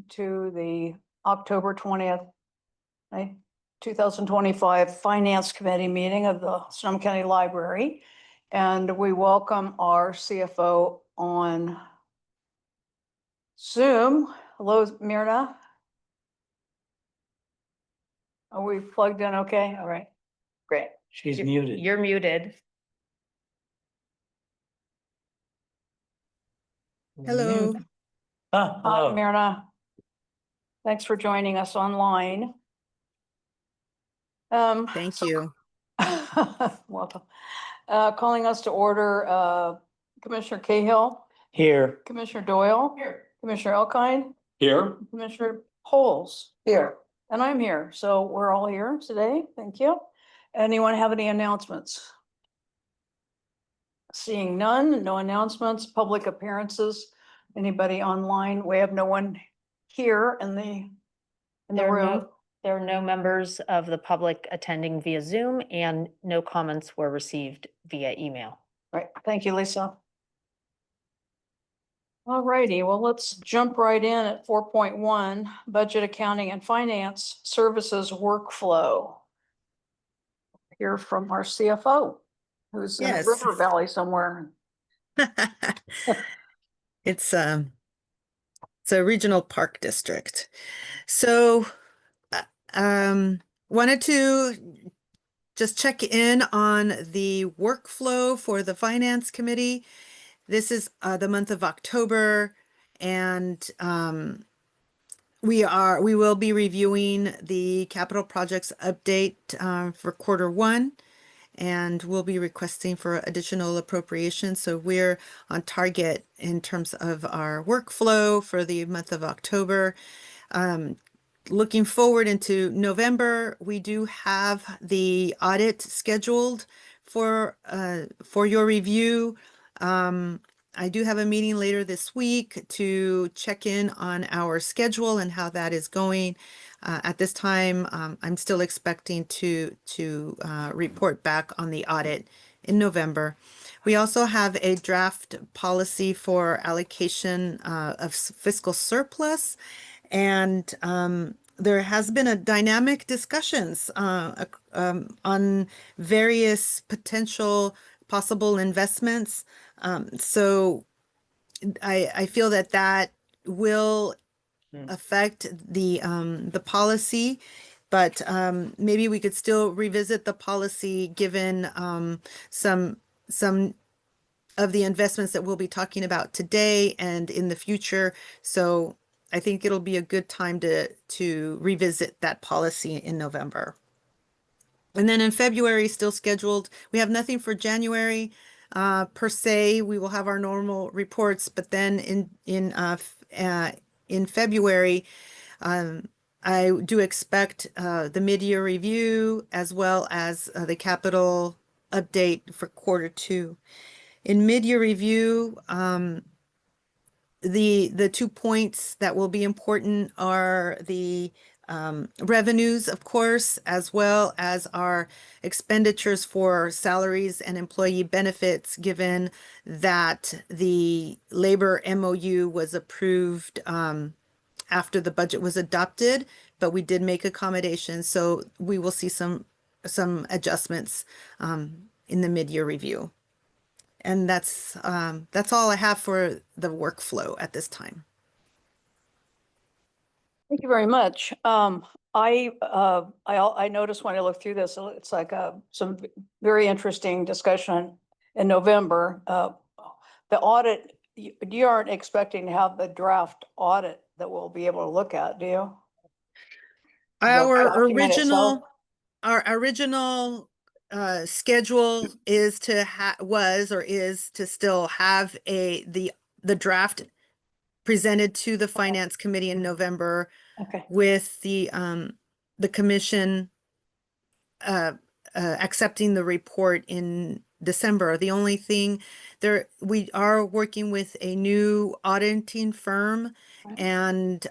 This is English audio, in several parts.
to the October 20th, 2025 Finance Committee meeting of the Sonoma County Library. And we welcome our CFO on Zoom. Hello, Myrna. Are we plugged in okay? All right, great. She's muted. You're muted. Hello. Ah, Hi, hello. Myrna. Thanks for joining us online. Thank you. Welcome. Calling us to order, Commissioner Cahill, Here. Commissioner Doyle. Here. Commissioner Elkine, Here. Commissioner Poles. Here. And I'm here, so we're all here today. Thank you. Anyone have any announcements? Seeing none, no announcements, public appearances. Anybody online? We have no one here in the room. There are no members of the public attending via Zoom, and no comments were received via email. Right, thank you, Lisa. All righty, well, let's jump right in at 4.1, Budget Accounting and Finance Services Workflow. Hear from our CFO, who's in Yes. River Valley somewhere. It's a regional park district. So wanted to just check in on the workflow for the Finance Committee. This is the month of October, and we will be reviewing the capital projects update for Q1, and we'll be requesting for additional appropriations. So we're on target in terms of our workflow for the month of October. Looking forward into November, we do have the audit scheduled for your review. I do have a meeting later this week to check in on our schedule and how that is going. At this time, I'm still expecting to report back on the audit in November. We also have a draft policy for allocation of fiscal surplus, and there has been a dynamic discussions on various potential possible investments. So I feel that will affect the policy, but maybe we could still revisit the policy given some of the investments that we'll be talking about today and in the future. So I think it'll be a good time to revisit that policy in November. And then in February, still scheduled. We have nothing for January per se. We will have our normal reports, but then in February, I do expect the mid-year review as well as the capital update for Q2. In mid-year review, the 2 points that will be important are the revenues, of course, as well as our expenditures for salaries and employee benefits, given that the labor MOU was approved after the budget was adopted, but we did make accommodations. So we will see some adjustments in the mid-year review. And that's all I have for the workflow at this time. Thank you very much. I noticed when I looked through this, it's like some very interesting discussion in November. The audit, you aren't expecting to have the draft audit that we'll be able to look at, do you? Our original schedule is to still have the draft presented to the Finance Committee in November. Okay. With the commission accepting the report in December. The only thing we are working with a new auditing firm, and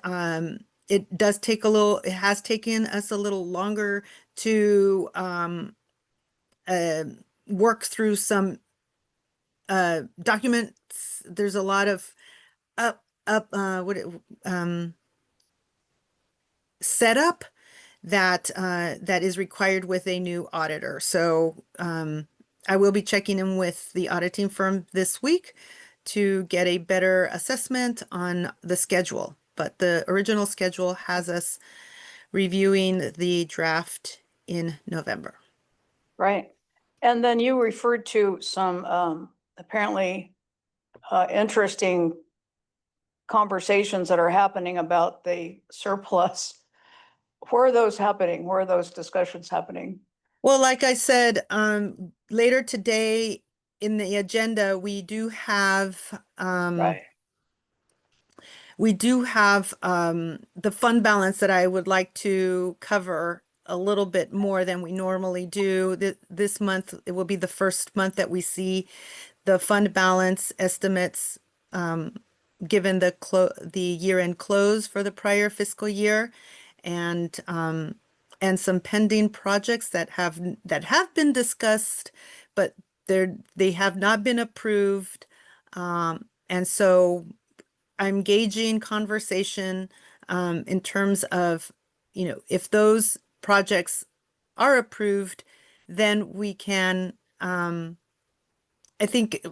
it has taken us a little longer to work through some documents. There's a lot of setup that that is required with a new auditor. So I will be checking in with the auditing firm this week to get a better assessment on the schedule. But the original schedule has us reviewing the draft in November. Right. And then you referred to some apparently interesting conversations that are happening about the surplus. Where are those happening? Where are those discussions happening? Well, like I said, later today in the agenda, we do have the fund balance that I would like to cover a little bit more than we normally do. This month, it will be the first month that we see the fund balance estimates given the year-end close for the prior fiscal year, and some pending projects that have been discussed, but they have not been approved, and so I'm gauging conversation in terms of, if those projects are approved, then we can, I think,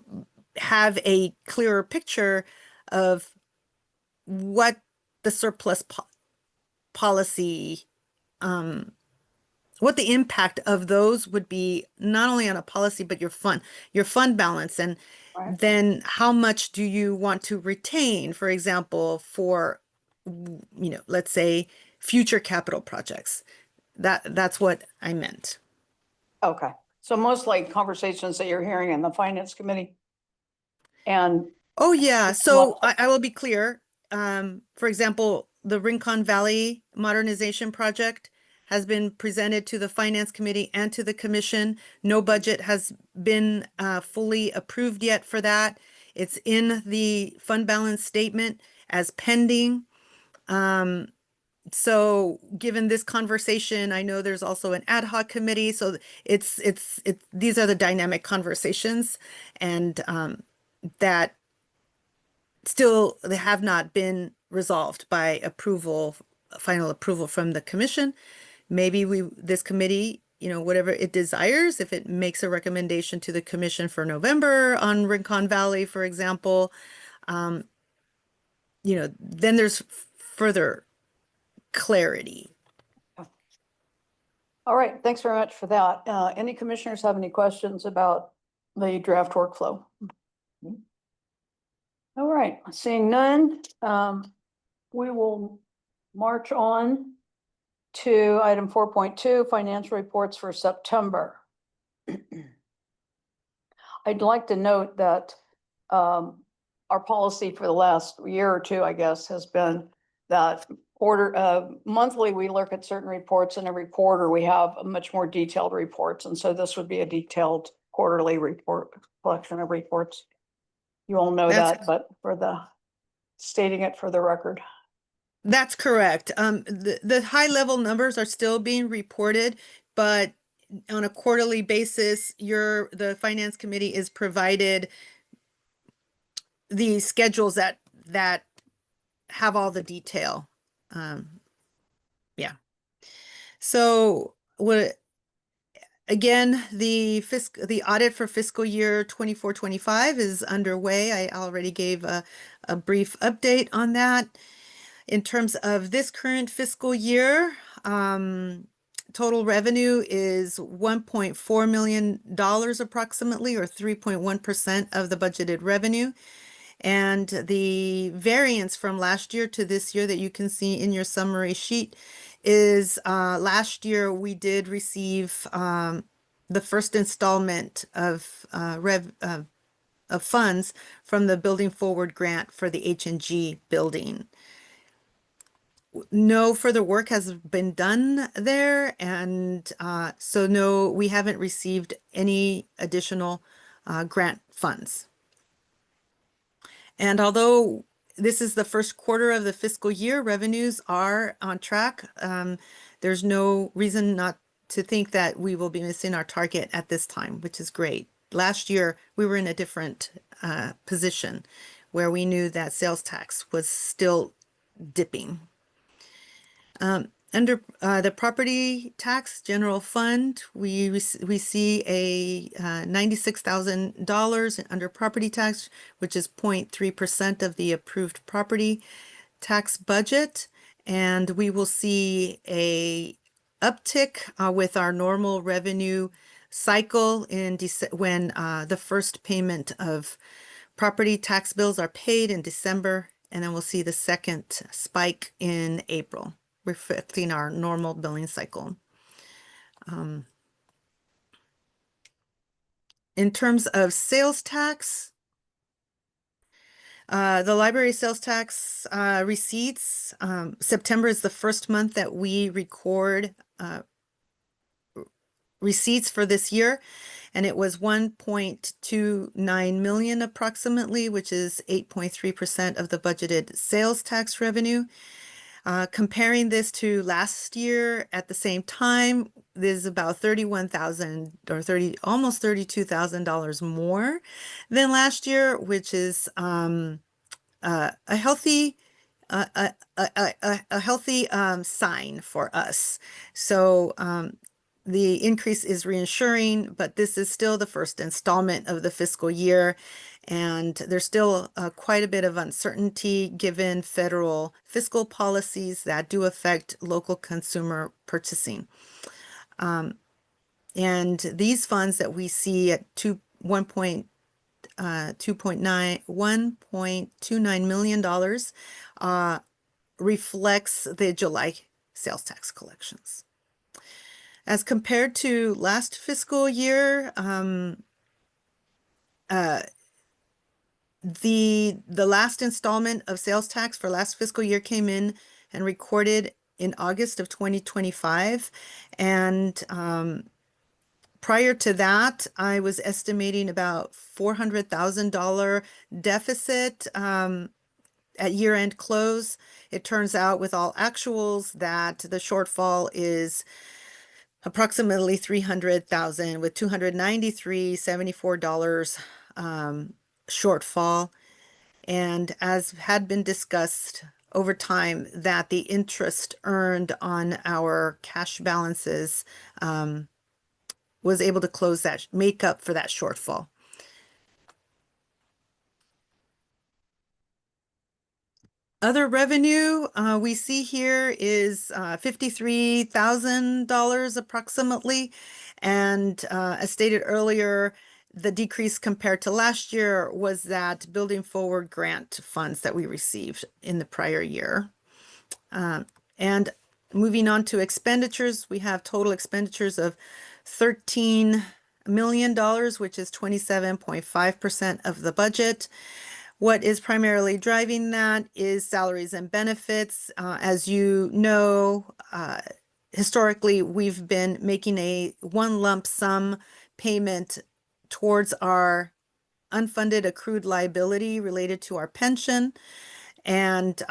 have a clearer picture of what the surplus policy, what the impact of those would be, not only on a policy, but your fund balance. And Right. then how much do you want to retain, for example, for, let's say future capital projects? That's what I meant. Okay, so mostly conversations that you're hearing in the finance committee. And Oh, yeah. It's So lot- I will be clear. For example, the Rincon Valley Modernization Project has been presented to the Finance Committee and to the Commission. No budget has been fully approved yet for that. It's in the fund balance statement as pending. So given this conversation, I know there's also an ad hoc committee. So these are the dynamic conversations, and that still they have not been resolved by final approval from the commission. Maybe this committee, whatever it desires, if it makes a recommendation to the commission for November on Rincon Valley, for example, then there's further clarity. all right, thanks very much for that. Any commissioners have any questions about the draft workflow? All right, seeing none, we will march on to item 4.2, financial reports for September. I'd like to note that our policy for the last year or two, I guess, has been that monthly, we look at certain reports, and every quarter we have a much more detailed reports. And so this would be a detailed quarterly report, collection of reports. You all know that, but stating it for the record. That's correct. The high level numbers are still being reported, but on a quarterly basis, the finance committee is provided the schedules that have all the detail. Yeah. So again, the audit for fiscal year 24-25 is underway. I already gave a brief update on that. In terms of this current fiscal year, total revenue is $1.4 million approximately, or 3.1% of the budgeted revenue. And the variance from last year to this year that you can see in your summary sheet is last year we did receive the first installment of funds from the Building Forward grant for the H&G building. No further work has been done there, and so no, we haven't received any additional grant funds. And although this is the first quarter of the fiscal year, revenues are on track. There's no reason not to think that we will be missing our target at this time, which is great. Last year, we were in a different position where we knew that sales tax was still dipping. Under the property tax general fund, we see a $96,000 under property tax, which is 0.3% of the approved property tax budget. And we will see a uptick with our normal revenue cycle in when the first payment of property tax bills are paid in December, and then we'll see the second spike in April, reflecting our normal billing cycle. In terms of sales tax, the library sales tax receipts, September is the first month that we record receipts for this year, and it was 1.29 million approximately, which is 8.3% of the budgeted sales tax revenue. Comparing this to last year at the same time, there's about 31,000 or almost $32,000 more than last year, which is a healthy sign for us. So the increase is reassuring, but this is still the first installment of the fiscal year, and there's still quite a bit of uncertainty given federal fiscal policies that do affect local consumer purchasing. And these funds that we see at $1.29 million reflects the July sales tax collections. As compared to last fiscal year, the last installment of sales tax for last fiscal year came in and recorded in August of 2025. And prior to that, I was estimating about $400,000 deficit at year-end close. It turns out with all actuals that the shortfall is approximately 300,000 with $293.74 shortfall. And as had been discussed over time, that the interest earned on our cash balances was able to make up for that shortfall. Other revenue we see here is $53,000 approximately. And as stated earlier, the decrease compared to last year was that Building Forward grant funds that we received in the prior year. And moving on to expenditures, we have total expenditures of $13 million, which is 27.5% of the budget. What is primarily driving that is salaries and benefits. As you know, historically, we've been making a one lump sum payment towards our unfunded accrued liability related to our pension. And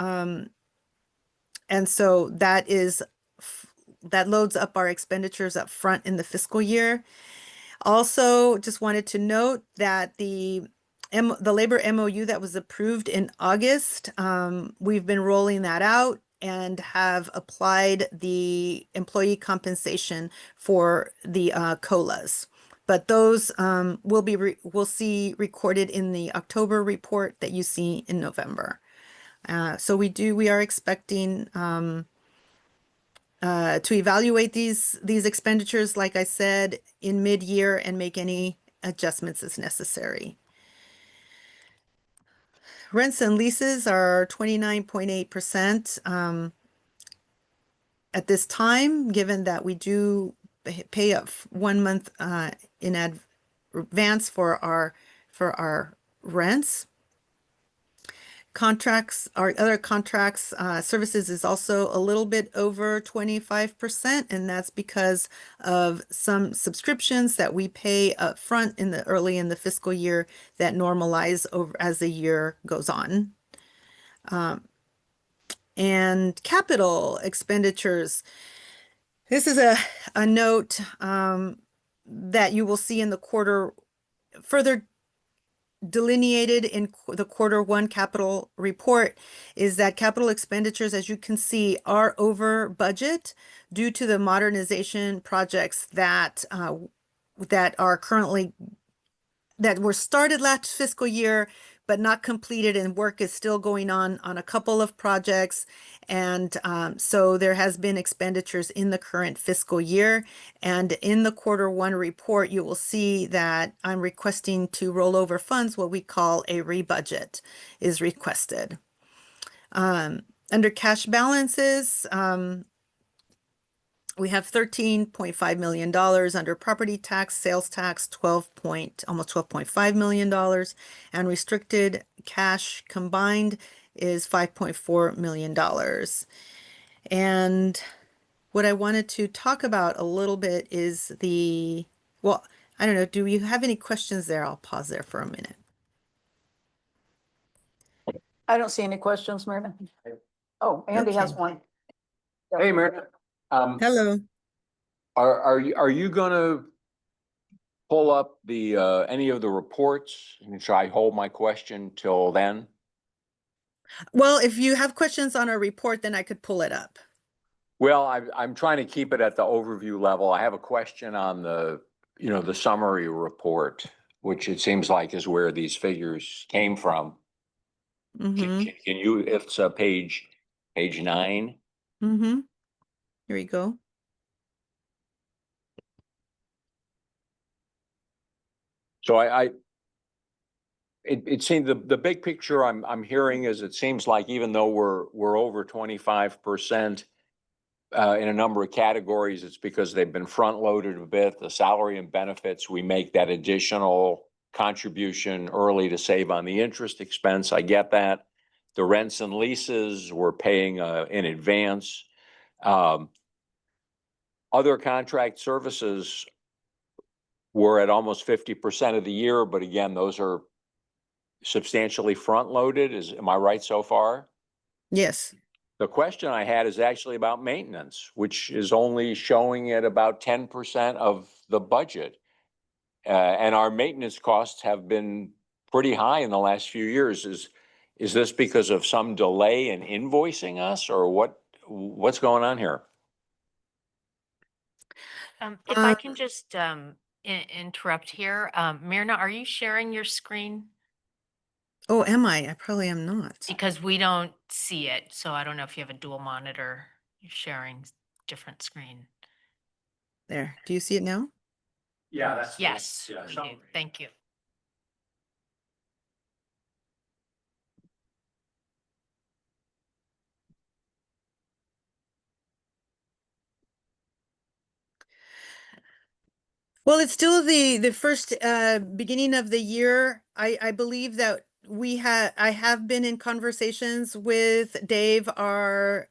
so that loads up our expenditures up front in the fiscal year. Also, just wanted to note that the labor MOU that was approved in August, we've been rolling that out and have applied the employee compensation for the COLAs. But those we'll see recorded in the October report that you see in November. So we are expecting to evaluate these expenditures, like I said, in mid-year and make any adjustments as necessary. Rents and leases are 29.8% at this time, given that we do pay up 1 month in advance for our rents. Our other contracts, services is also a little bit over 25%, and that's because of some subscriptions that we pay up front early in the fiscal year that normalize over as the year goes on. And capital expenditures. This is a note that you will see in the quarter further delineated in the Q1 capital report is that capital expenditures, as you can see, are over budget due to the modernization projects that are currently that were started last fiscal year but not completed, and work is still going on a couple of projects. And so there has been expenditures in the current fiscal year. And in the Q1 report, you will see that I'm requesting to roll over funds. What we call a rebudget is requested. Under cash balances, we have $13.5 million. Under property tax, sales tax, almost $12.5 million, and restricted cash combined is $5.4 million. And what I wanted to talk about a little bit is well, I don't know, do you have any questions there? I'll pause there for a minute. I don't see any questions, Meredith. Oh, Andy has Okay. one. Hey, Meredith. Hello. Are you gonna pull up the any of the reports? And should I hold my question till then? Well, if you have questions on our report, then I could pull it up. Well, I'm trying to keep it at the overview level. I have a question on the summary report, which it seems like is where these figures came from. Mm-hmm. Can you, if it's page 9? Mm-hmm. Here we go. So it seems the big picture I'm hearing is it seems like even though we're over 25% in a number of categories, it's because they've been front loaded a bit. The salary and benefits, we make that additional contribution early to save on the interest expense. I get that. The rents and leases we're paying in advance. Other contract services we're at almost 50% of the year, but again, those are substantially front loaded. Am I right so far? Yes. The question I had is actually about maintenance, which is only showing at about 10% of the budget. And our maintenance costs have been pretty high in the last few years. Is this because of some delay in invoicing us, or what's going on here? If I can just interrupt here, Myrna, are you sharing your screen? Oh, am I? I probably am not. Because we don't see it, so I don't know if you have a dual monitor, you're sharing different screen. There. Do you see it now? Yeah, that's. Yes, we do. Thank you. Well, it's still the first beginning of the year. I believe that I have been in conversations with Dave, our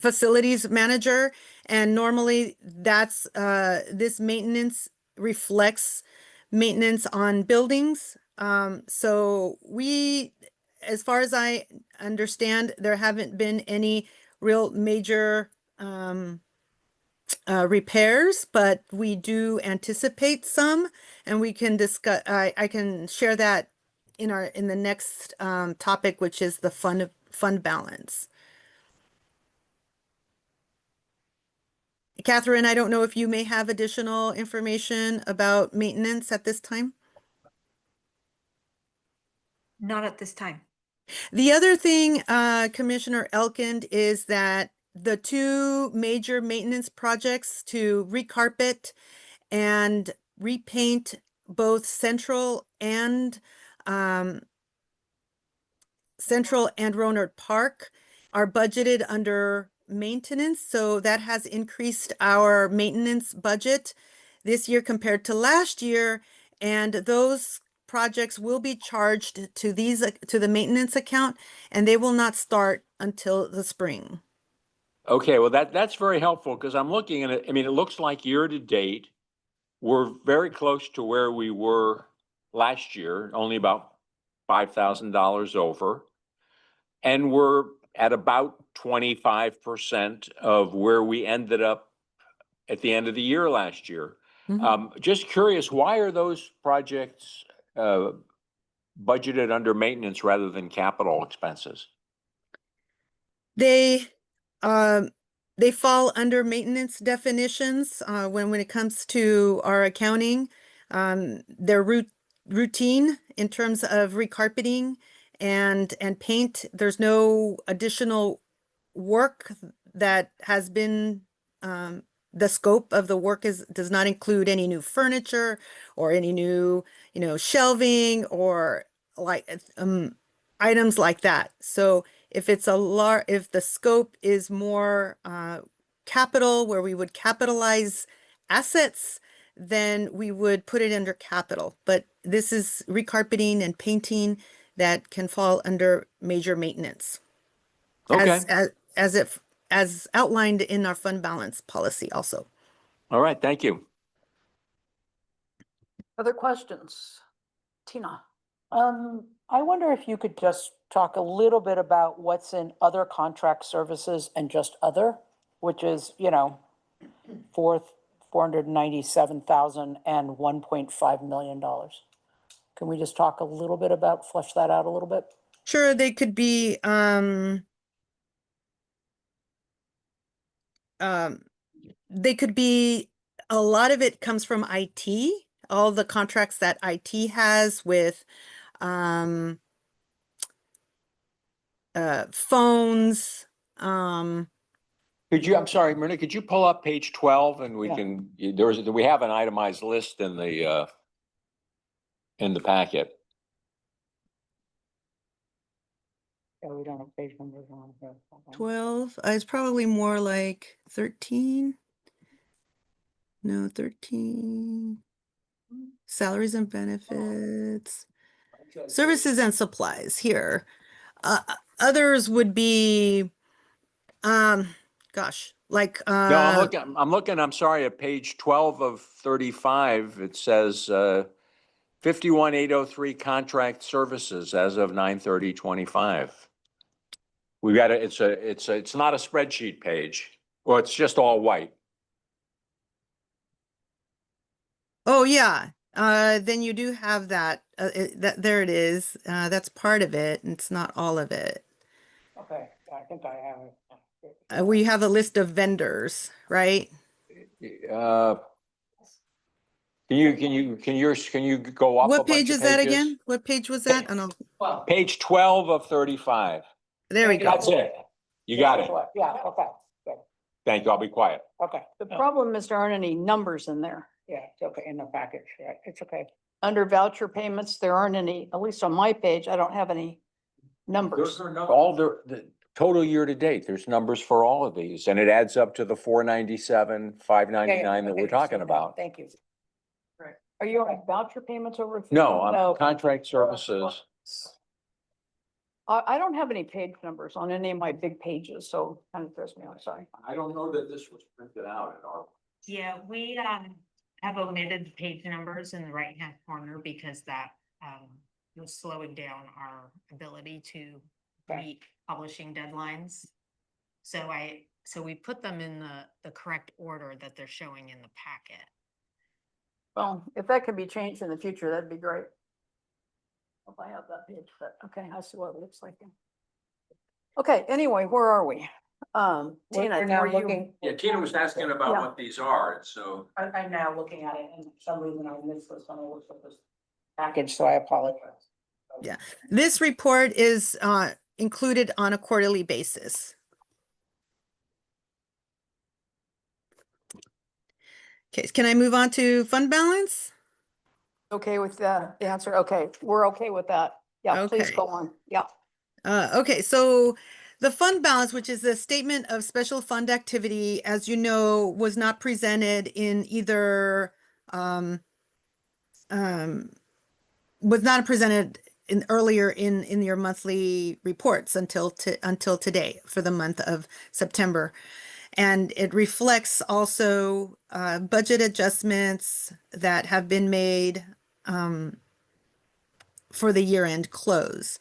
facilities manager, and normally that's this maintenance reflects maintenance on buildings. So as far as I understand, there haven't been any real major repairs, but we do anticipate some, and we can discuss. I can share that in the next topic, which is the fund balance. Catherine, I don't know if you may have additional information about maintenance at this time. Not at this time. The other thing, Commissioner Elkind, is that the two major maintenance projects to recarpet and repaint both Central and Rohnert Park are budgeted under maintenance. So that has increased our maintenance budget this year compared to last year. And those projects will be charged to the maintenance account, and they will not start until the spring. Okay, well, that's very helpful because I'm looking at it. I mean, it looks like year to date, we're very close to where we were last year, only about $5,000 over. And we're at about 25% of where we ended up at the end of the year last year. Mhm. Just curious, why are those projects budgeted under maintenance rather than capital expenses? They, they fall under maintenance definitions, when it comes to our accounting. They're routine in terms of recarpeting and paint. There's no additional work that has been, the scope of the work does not include any new furniture or any new, shelving or like, items like that. So if it's if the scope is more, capital, where we would capitalize assets, then we would put it under capital. But this is recarpeting and painting that can fall under major maintenance. Okay, As outlined in our fund balance policy also. all right, thank you. Other questions? Tina? I wonder if you could just talk a little bit about what's in other contract services and just other, which is, 497,000 and $1.5 million. Can we just talk a little bit about, flesh that out a little bit? Sure, they could be, they could be, a lot of it comes from IT, all the contracts that IT has with, phones, I'm sorry, Myrna, could you pull up page 12 and we Yeah. can, we have an itemized list in the packet. Yeah, we don't have page numbers on here. 12, it's probably more like 13. No, 13. Salaries and benefits, services and supplies here. Others would be, gosh, like, No, I'm sorry, at page 12 of 35, it says 51,803 contract services as of 9/30/25. We got it's not a spreadsheet page, or it's just all white. oh yeah, then you do have that, there it is. That's part of it, and it's not all of it. Okay, I think I have it. We have a list of vendors, right? Can you go up a What bunch page of is that pages? again? What page was that? And Page 12 of 35. there we go. That's it. You got it. Yeah, okay, Thank you. I'll be quiet. okay. The problem is there aren't any numbers in there. Yeah, it's okay in the package, yeah, it's okay. Under voucher payments, there aren't any, at least on my page, I don't have any numbers. All the total year to date, there's numbers for all of these, and it adds up to the 497, 599 that we're talking about. Thank you. Are you on voucher payments over? No, I'm No. contract services. I don't have any page numbers on any of my big pages, so kind of throws me off, sorry. I don't know that this was printed out at all. Yeah, we have omitted the page numbers in the right-hand corner because that was slowing down our ability to Okay. meet publishing deadlines. So we put them in the correct order that they're showing in the packet. Well, if that can be changed in the future, that'd be great. If I have that page, but okay, I see what it looks like. Okay, anyway, where are we? Tina, We're now were you- looking. Yeah, Tina was asking about Yeah. what these are, so. I'm now looking at it, and for some reason I missed this when I looked at this package, so I apologize. Yeah. This report is, included on a quarterly basis. Okay, can I move on to fund balance? Okay with the answer? Okay, we're okay with that. Yeah, please Okay. go on. Yeah. Okay, so the fund balance, which is the statement of special fund activity, as you know, was not presented in either, was not presented earlier in your monthly reports until today for the month of September. And it reflects also, budget adjustments that have been made, for the year-end close.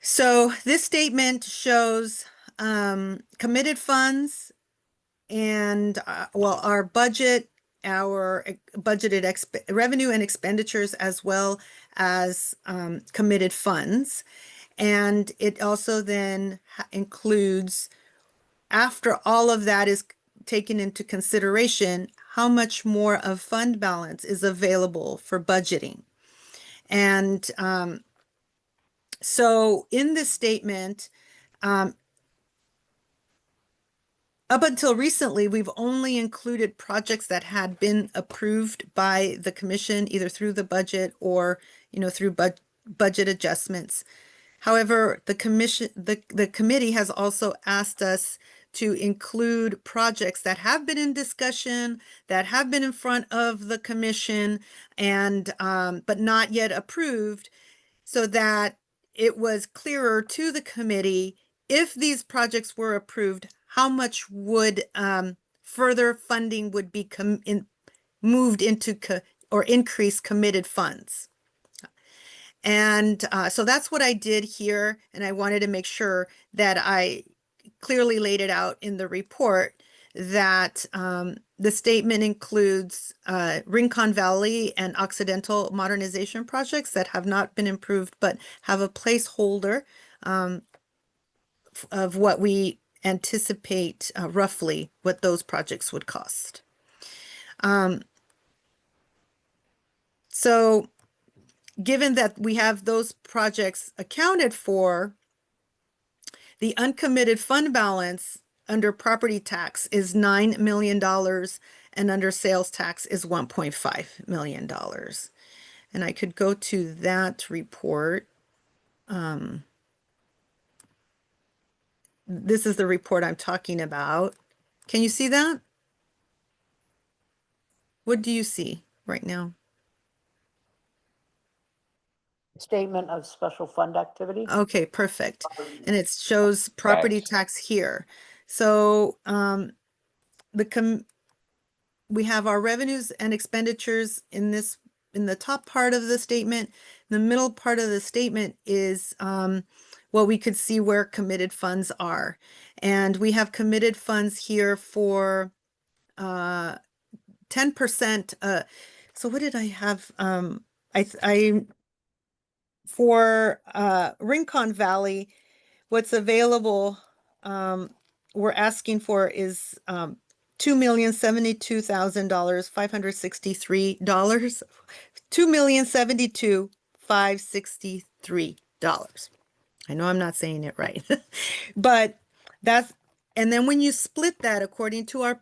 So this statement shows, committed funds and, well, our budget our budgeted revenue and expenditures as well as committed funds. And it also then includes, after all of that is taken into consideration, how much more of fund balance is available for budgeting. And so in this statement, up until recently, we've only included projects that had been approved by the commission, either through the budget or, through budget adjustments. However, the committee has also asked us to include projects that have been in discussion, that have been in front of the commission, and but not yet approved, so that it was clearer to the committee, if these projects were approved, how much would further funding would be moved into or increase committed funds. And so that's what I did here. And I wanted to make sure that I clearly laid it out in the report, that the statement includes Rincon Valley and Occidental modernization projects that have not been improved, but have a placeholder of what we anticipate roughly what those projects would cost. So given that we have those projects accounted for, the uncommitted fund balance under property tax is $9 million and under sales tax is $1.5 million. And I could go to that report. This is the report I'm talking about. Can you see that? What do you see right now? Statement of special fund activity. Okay, perfect. And it shows property tax here. So we have our revenues and expenditures in the top part of the statement. The middle part of the statement is what we could see where committed funds are. And we have committed funds here for 10%. So what did I have? For Rincon Valley, what's available, we're asking for is $2,072,000, $563, $2,072,563. I know I'm not saying it right, but that's, and then when you split that according to our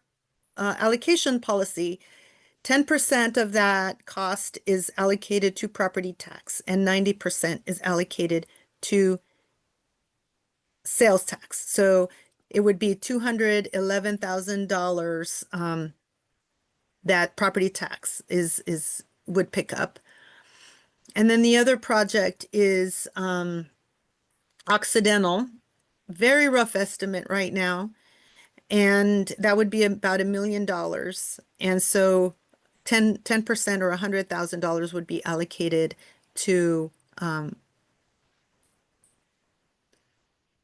allocation policy, 10% of that cost is allocated to property tax and 90% is allocated to sales tax. So it would be $211,000 that property tax would pick up. And then the other project is Occidental, very rough estimate right now, and that would be about $1 million. And so 10% or $100,000 would be allocated to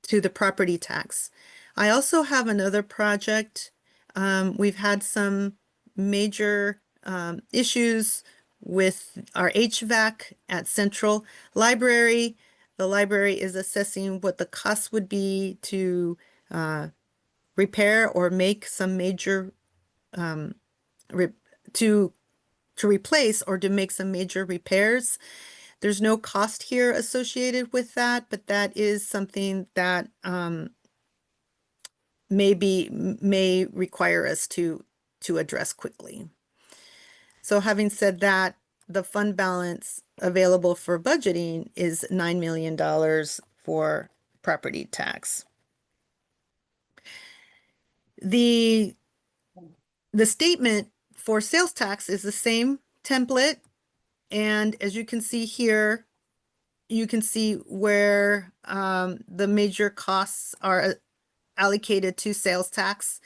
the property tax. I also have another project. We've had some major issues with our HVAC at Central Library. The library is assessing what the cost would be to repair or make some major to replace or to make some major repairs. There's no cost here associated with that, but that is something that may require us to address quickly. So having said that, the fund balance available for budgeting is $9 million for property tax. The statement for sales tax is the same template. And as you can see here, you can see where the major costs are allocated to sales tax.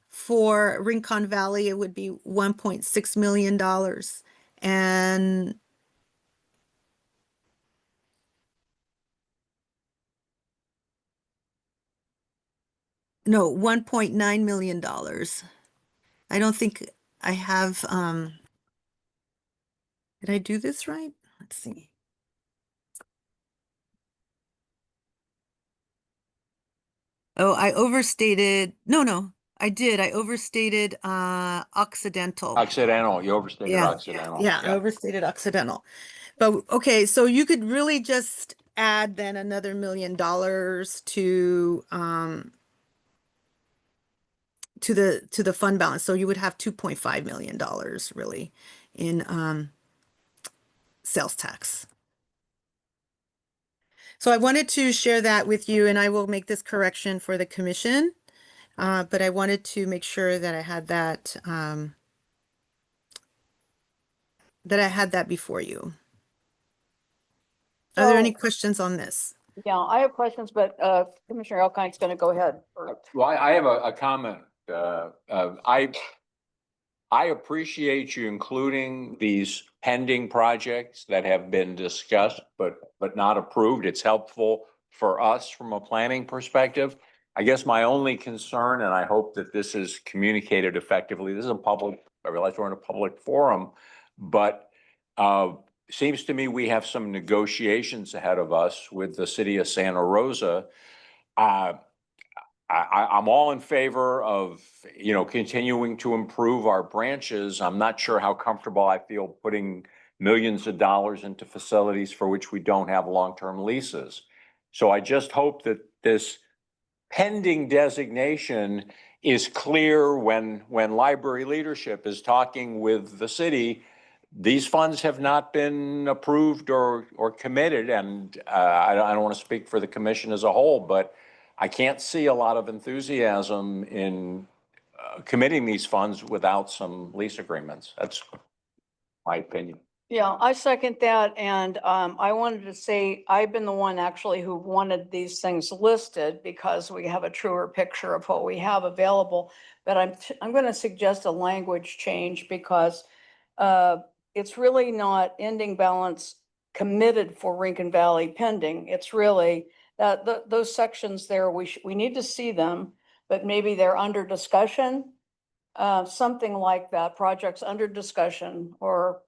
For Rincon Valley, it would be $1.6 million. And no, $1.9 million. I don't think I have, did I do this right? Let's see. Oh, I overstated. No, I did. I overstated, Occidental. Accidental, you overstated Yeah, accidental. yeah, I overstated Occidental. But okay, so you could really just add then another $1 million to the fund balance. So you would have $2.5 million really in sales tax. So I wanted to share that with you, and I will make this correction for the commission. But I wanted to make sure that I had that before you. Are there any So, questions on this? yeah, I have questions, but Commissioner Elkine's going to go ahead. Well, I have a comment. I appreciate you including these pending projects that have been discussed, but not approved. It's helpful for us from a planning perspective. I guess my only concern, and I hope that this is communicated effectively, this is a public, I realize we're in a public forum, but seems to me we have some negotiations ahead of us with the city of Santa Rosa. I'm all in favor of, continuing to improve our branches. I'm not sure how comfortable I feel putting millions of dollars into facilities for which we don't have long-term leases. So I just hope that this pending designation is clear when library leadership is talking with the city. These funds have not been approved or committed, and I don't want to speak for the commission as a whole, but I can't see a lot of enthusiasm in committing these funds without some lease agreements. That's my opinion. Yeah, I second that. And I wanted to say, I've been the one actually who wanted these things listed because we have a truer picture of what we have available. But I'm going to suggest a language change because it's really not ending balance committed for Rincon Valley pending. It's really that those sections there, we need to see them, but maybe they're under discussion. Something like that, projects under discussion or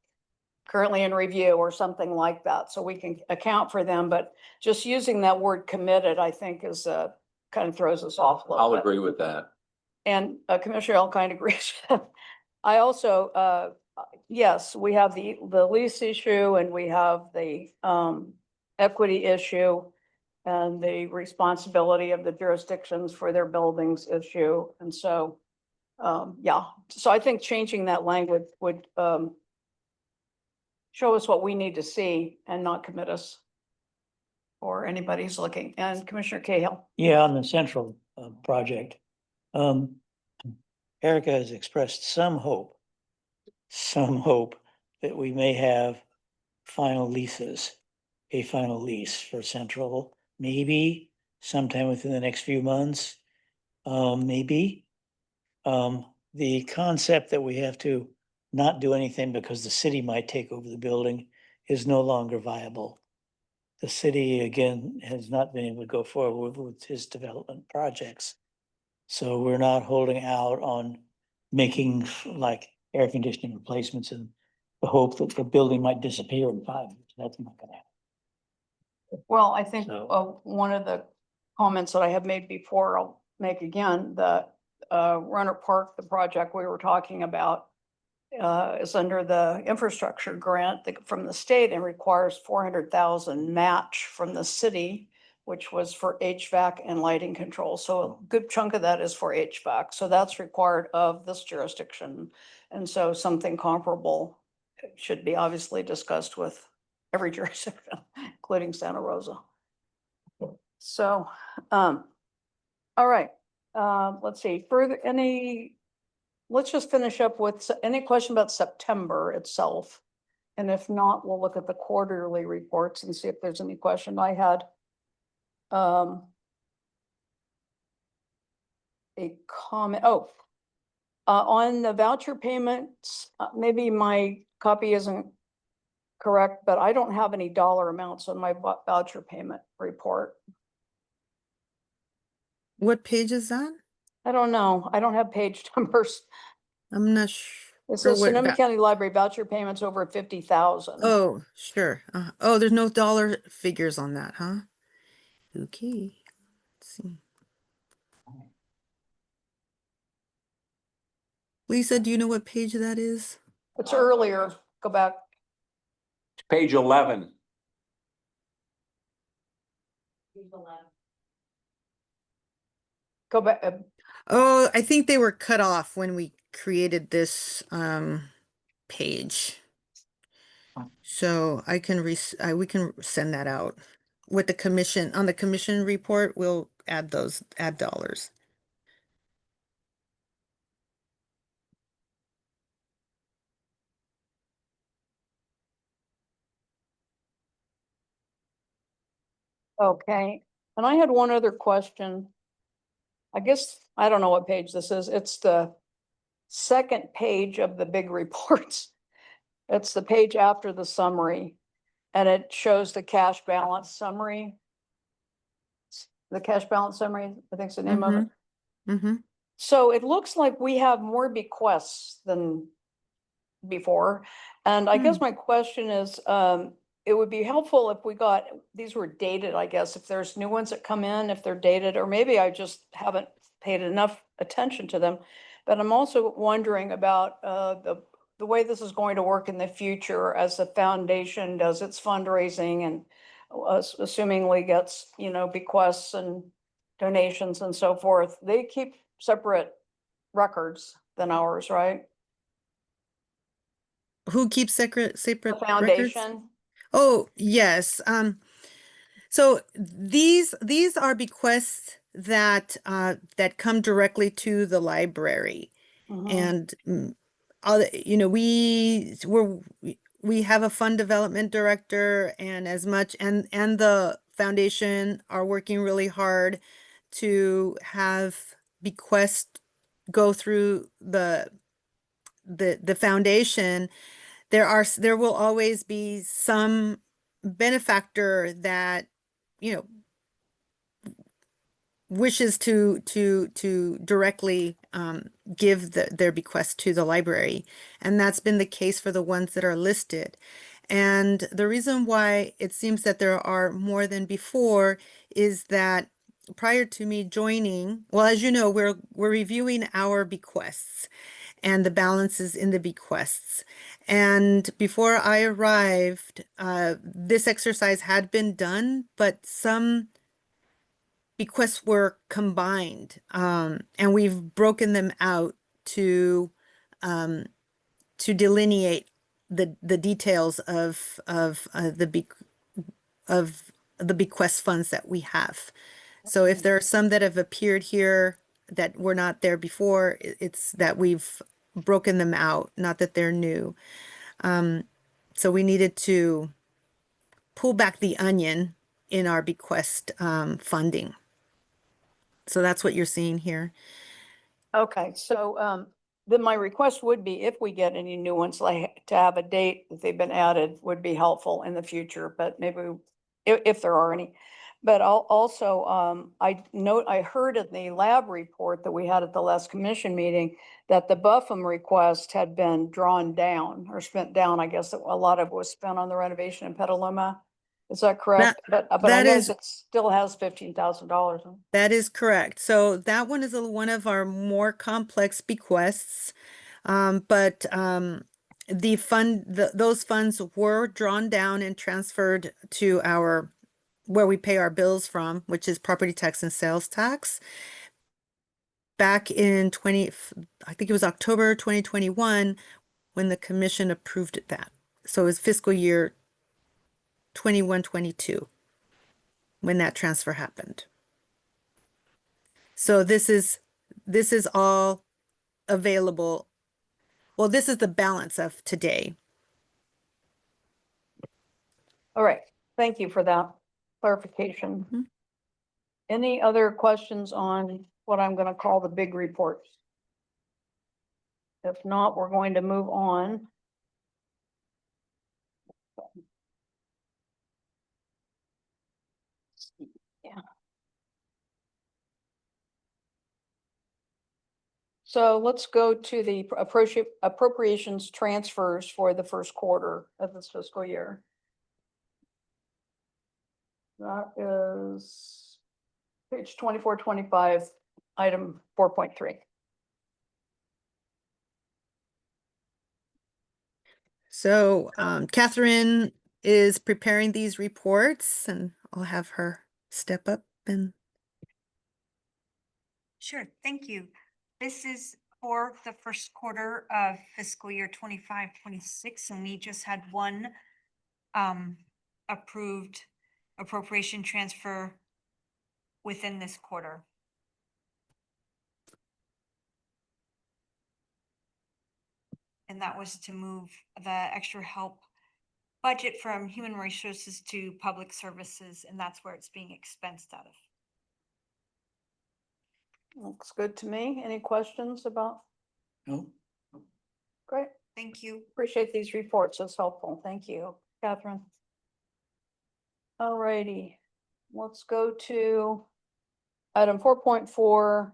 currently in review or something like that, so we can account for them. But just using that word committed, I think is kind of throws us off a little I'll bit. agree with that. And Commissioner Elkine agrees. I also, yes, we have the lease issue and we have the equity issue and the responsibility of the jurisdictions for their buildings issue. And so, yeah, so I think changing that language would show us what we need to see and not commit us or anybody who's looking. And Commissioner Cahill. Yeah, on the central project. Erica has expressed some hope that we may have final leases, a final lease for central, maybe sometime within the next few months. Maybe. The concept that we have to not do anything because the city might take over the building is no longer viable. The city, again, has not been able to go forward with its development projects. So we're not holding out on making like air conditioning replacements in the hope that the building might disappear in 5 years. That's not gonna happen. Well, I think So- one of the comments that I have made before, I'll make again, the Runner Park, the project we were talking about is under the infrastructure grant from the state and requires 400,000 match from the city, which was for HVAC and lighting control. So a good chunk of that is for HVAC. So that's required of this jurisdiction. And so something comparable should be obviously discussed with every jurisdiction, including Santa Rosa. So, all right, let's see, let's just finish up with any question about September itself. And if not, we'll look at the quarterly reports and see if there's any question. I had a comment, on the voucher payments, maybe my copy isn't correct, but I don't have any dollar amounts on my voucher payment report. What page is that? I don't know. I don't have page numbers. I'm not It For says what Sonoma va- County Library voucher payments over 50,000. Oh, sure. Oh, there's no dollar figures on that, huh? Okay. Let's see. Lisa, do you know what page that is? It's earlier, go back. Page 11. Go back, Oh, I think they were cut off when we created this page. So I can we can send that out with the commission. On the commission report, we'll add dollars. okay. And I had one other question. I guess, I don't know what page this is. It's the second page of the big reports. It's the page after the summary. And it shows the cash balance summary. The cash balance summary, I think's the name of it. Mm-hmm. So it looks like we have more bequests than before. And I guess my question is, it would be helpful if we got, these were dated, I guess, if there's new ones that come in, if they're dated, or maybe I just haven't paid enough attention to them. But I'm also wondering about the way this is going to work in the future as the foundation does its fundraising and assumingly gets, bequests and donations and so forth. They keep separate records than ours, right? Who keeps separate The records? foundation. Oh, yes. So these are bequests that that come directly to the library. And we have a fund development director, and and the foundation are working really hard to have bequests go through the foundation. There will always be some benefactor that, you know, wishes to directly give their bequest to the library. And that's been the case for the ones that are listed. And the reason why it seems that there are more than before is that prior to me joining, well, as you know, we're reviewing our bequests and the balances in the bequests. And before I arrived, this exercise had been done, but some bequests were combined, and we've broken them out to delineate the details of the bequest funds that we have. So if there are some that have appeared here that were not there before, it's that we've broken them out, not that they're new. So we needed to pull back the onion in our bequest funding. So that's what you're seeing here. Okay, so then my request would be if we get any new ones, like to have a date that they've been added would be helpful in the future, but maybe if there are any. But also, I heard in the lab report that we had at the last commission meeting that the Buffum request had been drawn down or spent down. I guess that a lot of it was spent on the renovation in Petaluma. Is that correct? But I that know is- it still has $15,000. That is correct. So that one is one of our more complex bequests. But those funds were drawn down and transferred to where we pay our bills from, which is property tax and sales tax. Back in I think it was October 2021 when the commission approved that. So it was fiscal year 21-22 when that transfer happened. So this is all available. Well, this is the balance of today. All right, thank you for that clarification. Mhm. Any other questions on what I'm gonna call the big reports? If not, we're going to move on. Yeah. So let's go to the appropriations transfers for the first quarter of this fiscal year. That is page 24, 25, item 4.3. So Catherine is preparing these reports and I'll have her step up and Sure, thank you. This is for the first quarter of fiscal year 25-26, and we just had one approved appropriation transfer within this quarter. And that was to move the extra help budget from human resources to public services, and that's where it's being expensed out of. Looks good to me. Any questions about? No? Great. Thank you. Appreciate these reports. It's helpful. Thank you, Catherine. All righty, let's go to item 4.4.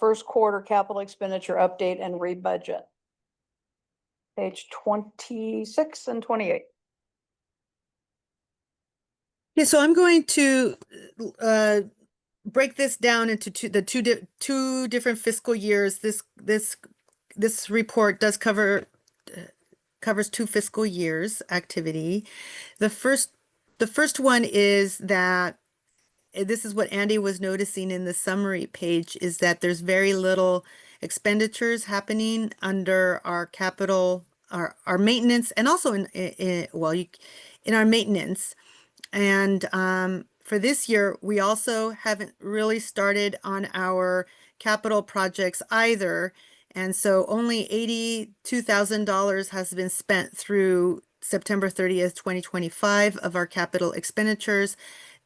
First quarter capital expenditure update and rebudget. Page 26 and 28. yeah, so I'm going to break this down into two different fiscal years. This report does covers 2 fiscal years activity. The first one is that this is what Andy was noticing in the summary page, is that there's very little expenditures happening under our capital, our maintenance, and also in our maintenance. And for this year, we also haven't really started on our capital projects either. And so only $82,000 has been spent through September 30th, 2025 of our capital expenditures.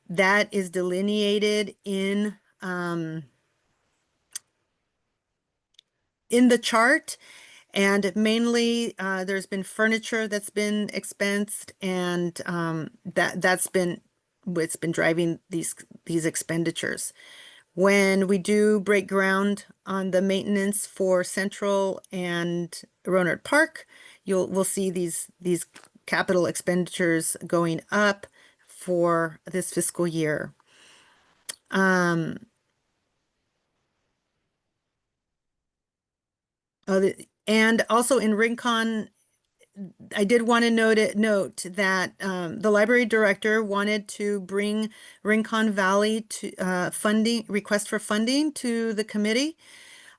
That is delineated in the chart. And mainly there's been furniture that's been expensed, and that's been what's been driving these expenditures. When we do break ground on the maintenance for Central and Rohnert Park, we'll see these capital expenditures going up for this fiscal year. And also in Rincon, I did want to note that the library director wanted to bring Rincon Valley to request for funding to the committee.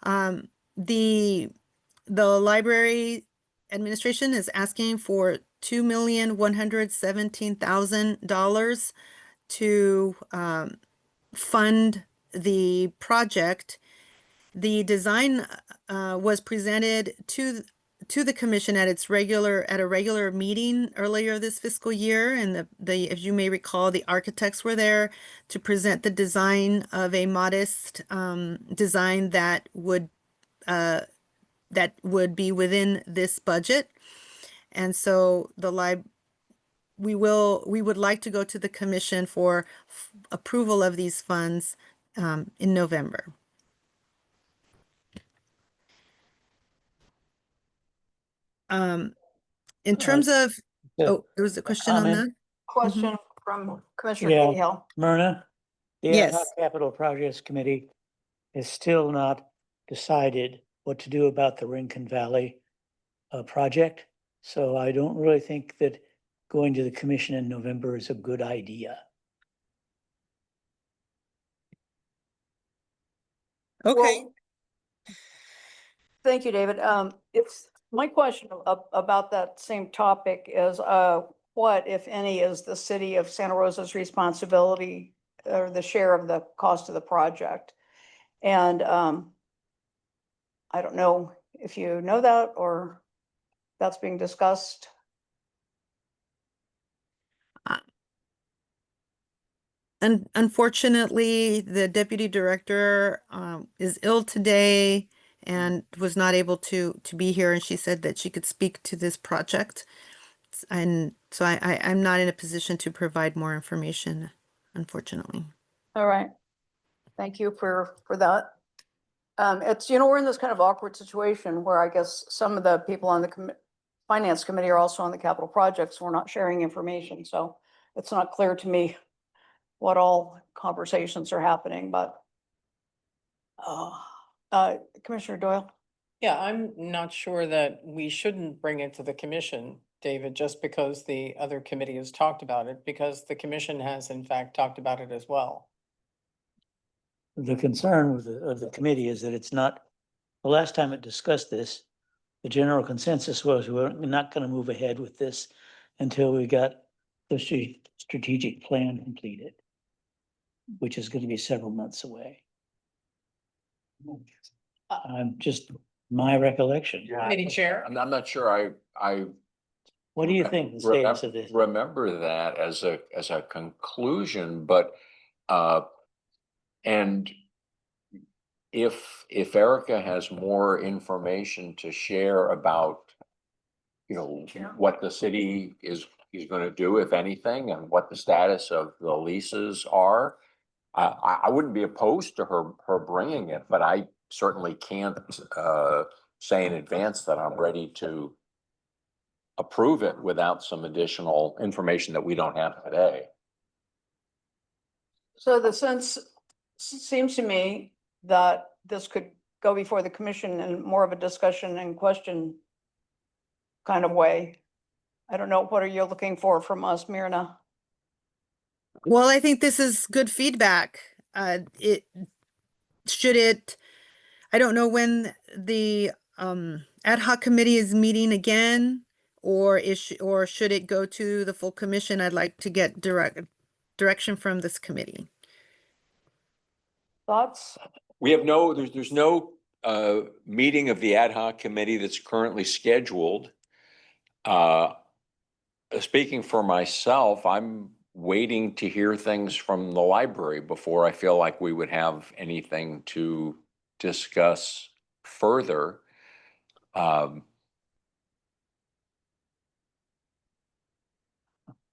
The library administration is asking for $2,117,000 to fund the project. The design was presented to the commission at a regular meeting earlier this fiscal year, and as you may recall, the architects were there to present the design of a modest design that would be within this budget. And so we would like to go to the commission for approval of these funds in November. In terms of, there was a question on that? Question from Commissioner Yeah. Cahill. Myrna, the Ad Yes. hoc Capital Projects Committee has still not decided what to do about the Rincon Valley project. So I don't really think that going to the commission in November is a good idea. Okay. Well, thank you, David. It's my question about that same topic is, what, if any, is the city of Santa Rosa's responsibility or the share of the cost of the project? And I don't know if you know that or that's being discussed. And unfortunately, the deputy director is ill today and was not able to be here. And she said that she could speak to this project. And so I'm not in a position to provide more information, unfortunately. All right. Thank you for that. It's, we're in this kind of awkward situation where I guess some of the people on the finance committee are also on the capital projects. We're not sharing information, so it's not clear to me what all conversations are happening, but Commissioner Doyle? Yeah, I'm not sure that we shouldn't bring it to the commission, David, just because the other committee has talked about it, because the commission has in fact talked about it as well. The concern of the committee is that it's not, the last time it discussed this, the general consensus was we're not gonna move ahead with this until we got the strategic plan completed, which is gonna be several months away. Just my recollection. Committee chair? I'm not sure I What do you think the status of this? remember that as a conclusion, but, and if Erica has more information to share about, what the city is gonna do, if anything, and what the status of the leases are, I wouldn't be opposed to her bringing it, but I certainly can't, say in advance that I'm ready to approve it without some additional information that we don't have today. So the sense seems to me that this could go before the commission in more of a discussion and question kind of way. I don't know, what are you looking for from us, Myrna? Well, I think this is good feedback. I don't know when the ad hoc committee is meeting again, or should it go to the full commission? I'd like to get direction from this committee. Thoughts? We have there's no meeting of the ad hoc committee that's currently scheduled. Speaking for myself, I'm waiting to hear things from the library before I feel like we would have anything to discuss further. I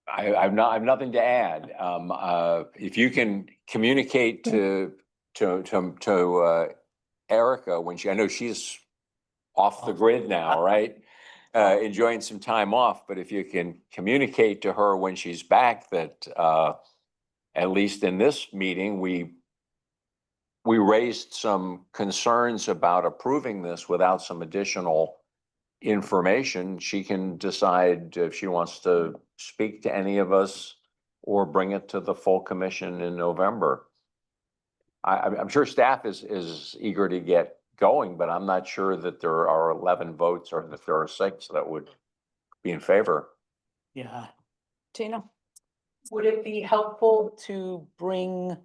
have nothing to add. If you can communicate to Erica when I know she's off the grid now, right? Enjoying some time off, but if you can communicate to her when she's back that, at least in this meeting, we raised some concerns about approving this without some additional information, she can decide if she wants to speak to any of us or bring it to the full commission in November. I'm sure staff is eager to get going, but I'm not sure that there are 11 votes or that there are 6 that would be in favor. Yeah, Tina? Would it be helpful to bring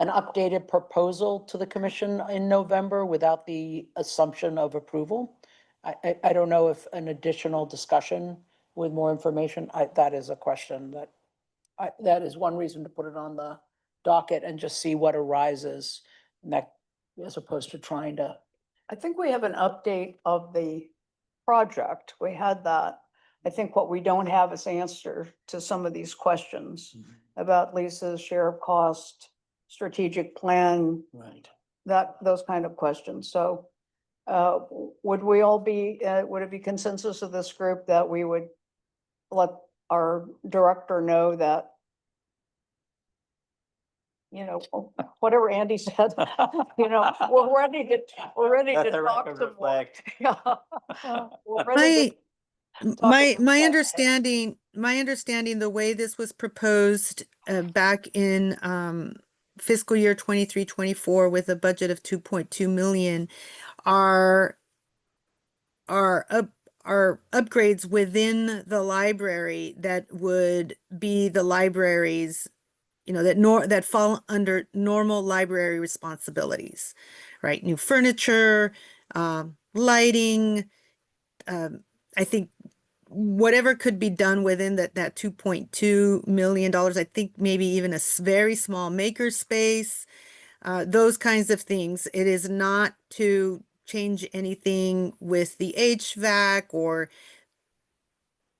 an updated proposal to the commission in November without the assumption of approval? I don't know if an additional discussion with more information, that is a question that is one reason to put it on the docket and just see what arises as opposed to trying to. I think we have an update of the project. We had that. I think what we don't have is answer to some of these questions about leases, share of cost, strategic plan, right. those kind of questions. So would it be consensus of this group that we would let our director know that, whatever Andy said, we're ready to Let the talk record some more. reflect. Yeah. We're ready to talk My about that. understanding, the way this was proposed back in fiscal year 23-24 with a budget of 2.2 million are upgrades within the library that would be the library's, that fall under normal library responsibilities, right? New furniture, lighting, I think whatever could be done within that $2.2 million, I think maybe even a very small maker space, those kinds of things. It is not to change anything with the HVAC or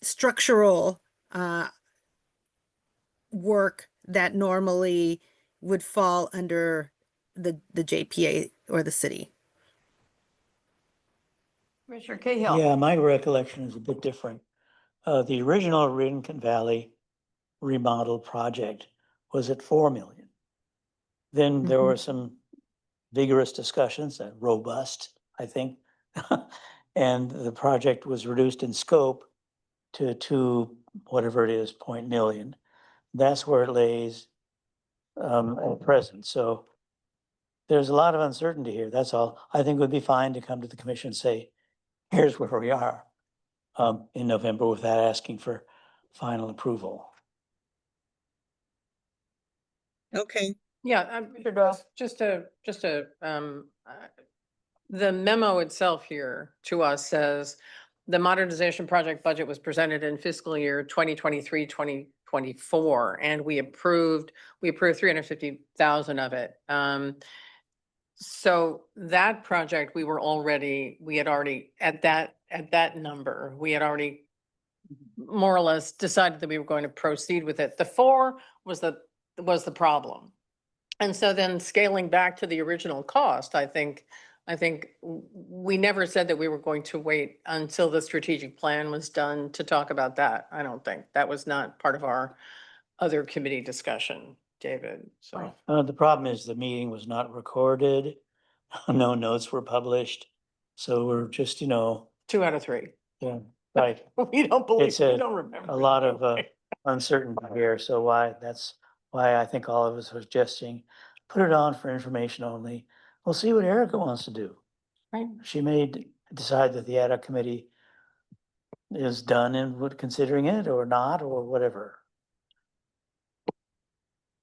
structural work that normally would fall under the JPA or the city. Commissioner Cahill. Yeah, my recollection is a bit different. The original Rincon Valley remodel project was at 4 million. Then there were some vigorous discussions, robust, I think. And the project was reduced in scope to 2, whatever it is, point million. That's where it lays at present. So there's a lot of uncertainty here. That's all. I think it would be fine to come to the commission and say, here's where we are in November without asking for final approval. Okay. Yeah, Mr. Doyle. the memo itself here to us says the modernization project budget was presented in fiscal year 2023-2024, and we approved 350,000 of it. So that project, we had already at that number, we had already more or less decided that we were going to proceed with it. The 4 was the problem. And so then scaling back to the original cost, I think we never said that we were going to wait until the strategic plan was done to talk about that. I don't think that was not part of our other committee discussion, David. So The problem is the meeting was not recorded. No notes were published. So we're just, 2 out of 3. yeah, right. We don't believe, It's we don't remember. a lot of uncertainty here. So that's why I think all of us were suggesting, put it on for information only. We'll see what Erica wants to do. Right. She may decide that the ad hoc committee is done and would considering it or not, or whatever.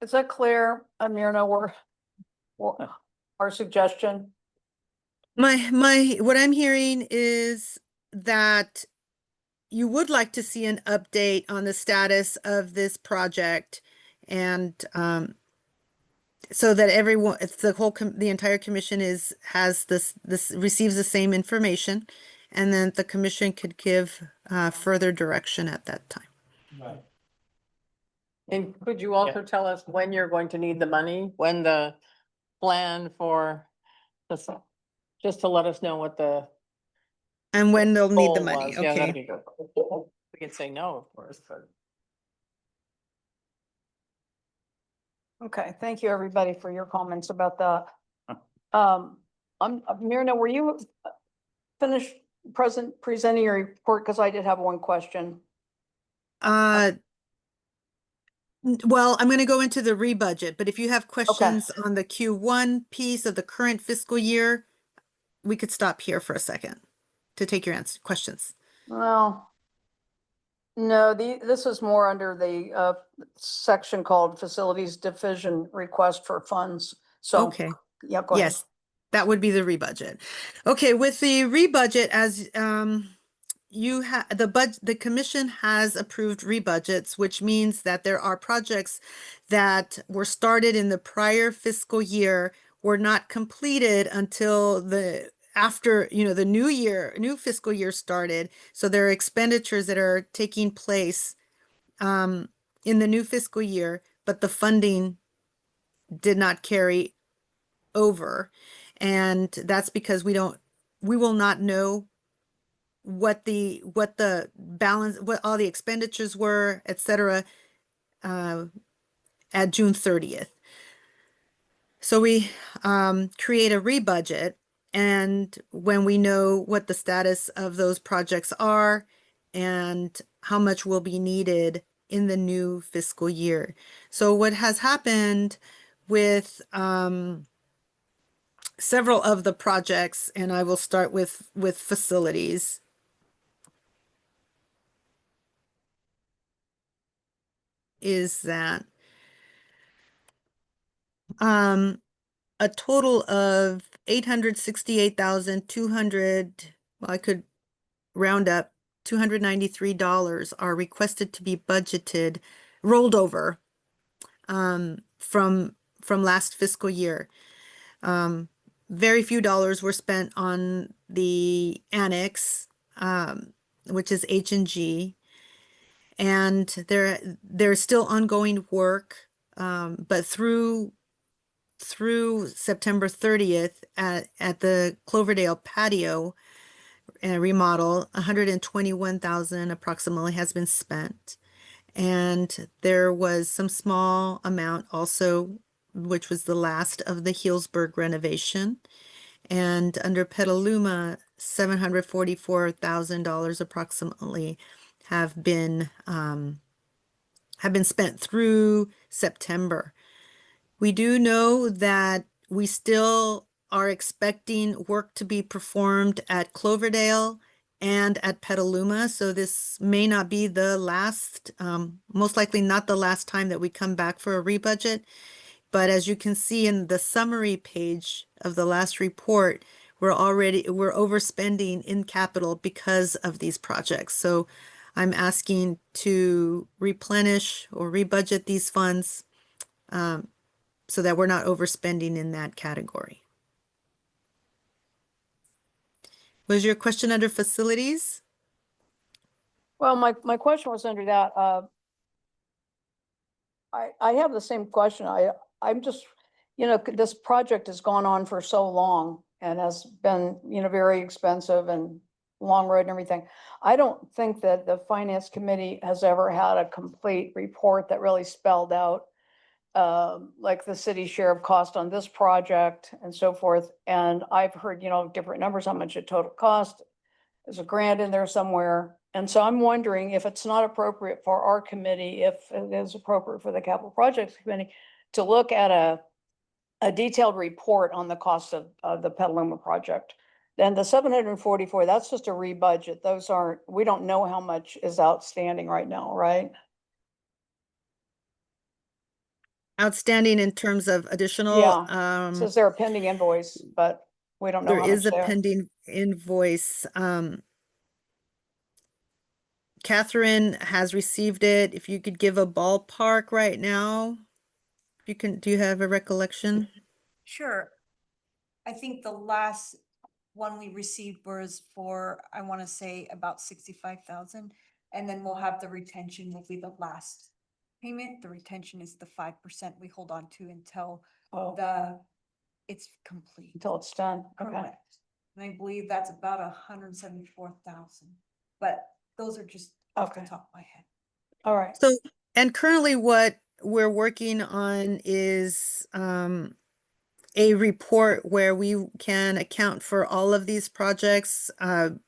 Is that clear, Amirna, our suggestion? What I'm hearing is that you would like to see an update on the status of this project, and so that everyone, if the entire commission has this receives the same information, and then the commission could give further direction at that time. Right. And could you also tell us when you're going to need the money, when the plan for just to let us know what the And when they'll need the goal money, was. Yeah, that'd okay. be good. We could say no, of course, but. Okay, thank you, everybody, for your comments about that. Mirna, were you finished presenting your report? Because I did have one question. Well, I'm going to go into the rebudget, but if you have questions on the Q1 piece of the current fiscal year, we could stop here for a second to take your questions. Well, no, this is more under the section called Facilities Division Request for Funds. So, Okay. yeah, go ahead. Yes, that would be the rebudget. Okay, with the rebudget, as you have the commission has approved rebudgets, which means that there are projects that were started in the prior fiscal year were not completed until after the new fiscal year started. So there are expenditures that are taking place in the new fiscal year, but the funding did not carry over, and that's because we will not know what the balance, what all the expenditures were, etc. At June 30th. So we create a rebudget, and when we know what the status of those projects are and how much will be needed in the new fiscal year. So what has happened with several of the projects, and I will start with facilities. Is that a total of 868,200, well, I could round up, $293 are requested to be budgeted, rolled over from last fiscal year. Very few dollars were spent on the annex, which is H&G. And there's still ongoing work, but through September 30th at the Cloverdale patio, remodel, 121,000 approximately has been spent. And there was some small amount also, which was the last of the Healdsburg renovation. And under Petaluma, $744,000 approximately have been spent through September. We do know that we still are expecting work to be performed at Cloverdale and at Petaluma. So this may not be the last, most likely not the last time that we come back for a rebudget. But as you can see in the summary page of the last report, we're overspending in capital because of these projects. So I'm asking to replenish or rebudget these funds so that we're not overspending in that category. Was your question under facilities? Well, my question was under that. I have the same question. I'm just, this project has gone on for so long and has been, very expensive and long road and everything. I don't think that the finance committee has ever had a complete report that really spelled out like the city's share of cost on this project and so forth. And I've heard, different numbers, how much it total cost. There's a grant in there somewhere. And so I'm wondering if it's not appropriate for our committee, if it is appropriate for the capital projects committee to look at a detailed report on the cost of the Petaluma project. Then the 744, that's just a rebudget. Those aren't, we don't know how much is outstanding right now, right? Outstanding in terms of additional, Yeah. Says there a pending invoice, but we don't know there how much is a there. pending invoice. Catherine has received it. If you could give a ballpark right now, do you have a recollection? Sure. I think the last one we received was for, I want to say about 65,000. And then we'll have the retention will be the last payment. The retention is the 5% we hold on to until Oh, it's complete. until it's done. Okay. Correct. And I believe that's about 174,000, but those are just off the Okay. top of my head. All right. So, and currently what we're working on is a report where we can account for all of these projects so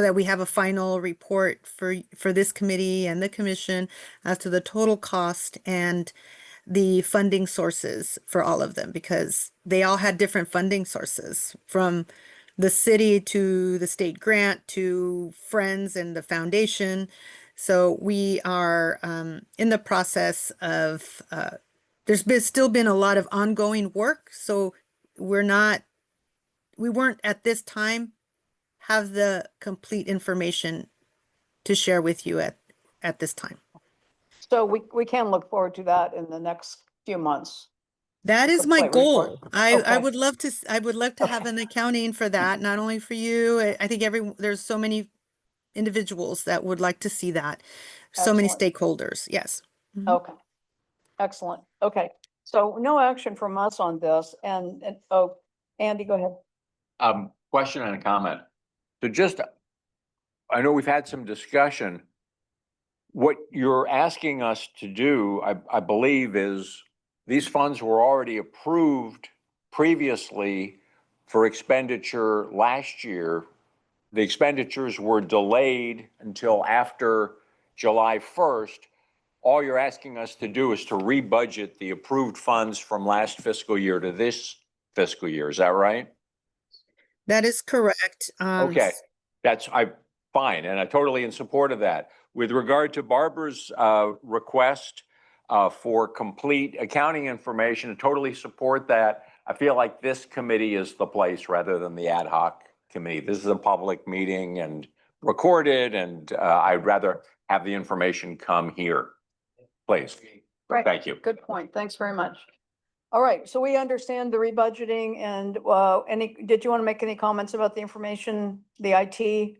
that we have a final report for this committee and the commission as to the total cost and the funding sources for all of them, because they all had different funding sources, from the city to the state grant to Friends and the foundation. So we are in the process of, still been a lot of ongoing work. So we weren't at this time have the complete information to share with you at this time. So we can look forward to that in the next few months. That A is my complete report. goal. I Okay. would love to, have Okay. an accounting for that, not only for you. I think there's so many individuals that would like to see that. So many Excellent. stakeholders. Yes. Mhm. Okay. Excellent. Okay. So no action from us on this and Andy, go ahead. Question and a comment. So just, I know we've had some discussion. What you're asking us to do, I believe, is these funds were already approved previously for expenditure last year. The expenditures were delayed until after July 1st. All you're asking us to do is to rebudget the approved funds from last fiscal year to this fiscal year. Is that right? That is correct. Okay, fine, and I'm totally in support of that. With regard to Barbara's request for complete accounting information, I totally support that. I feel like this committee is the place rather than the ad hoc committee. This is a public meeting and recorded, and I'd rather have the information come here. Please. Right. Thank you. Good point. Thanks very much. All right. So we understand the rebudgeting and did you want to make any comments about the information, the IT?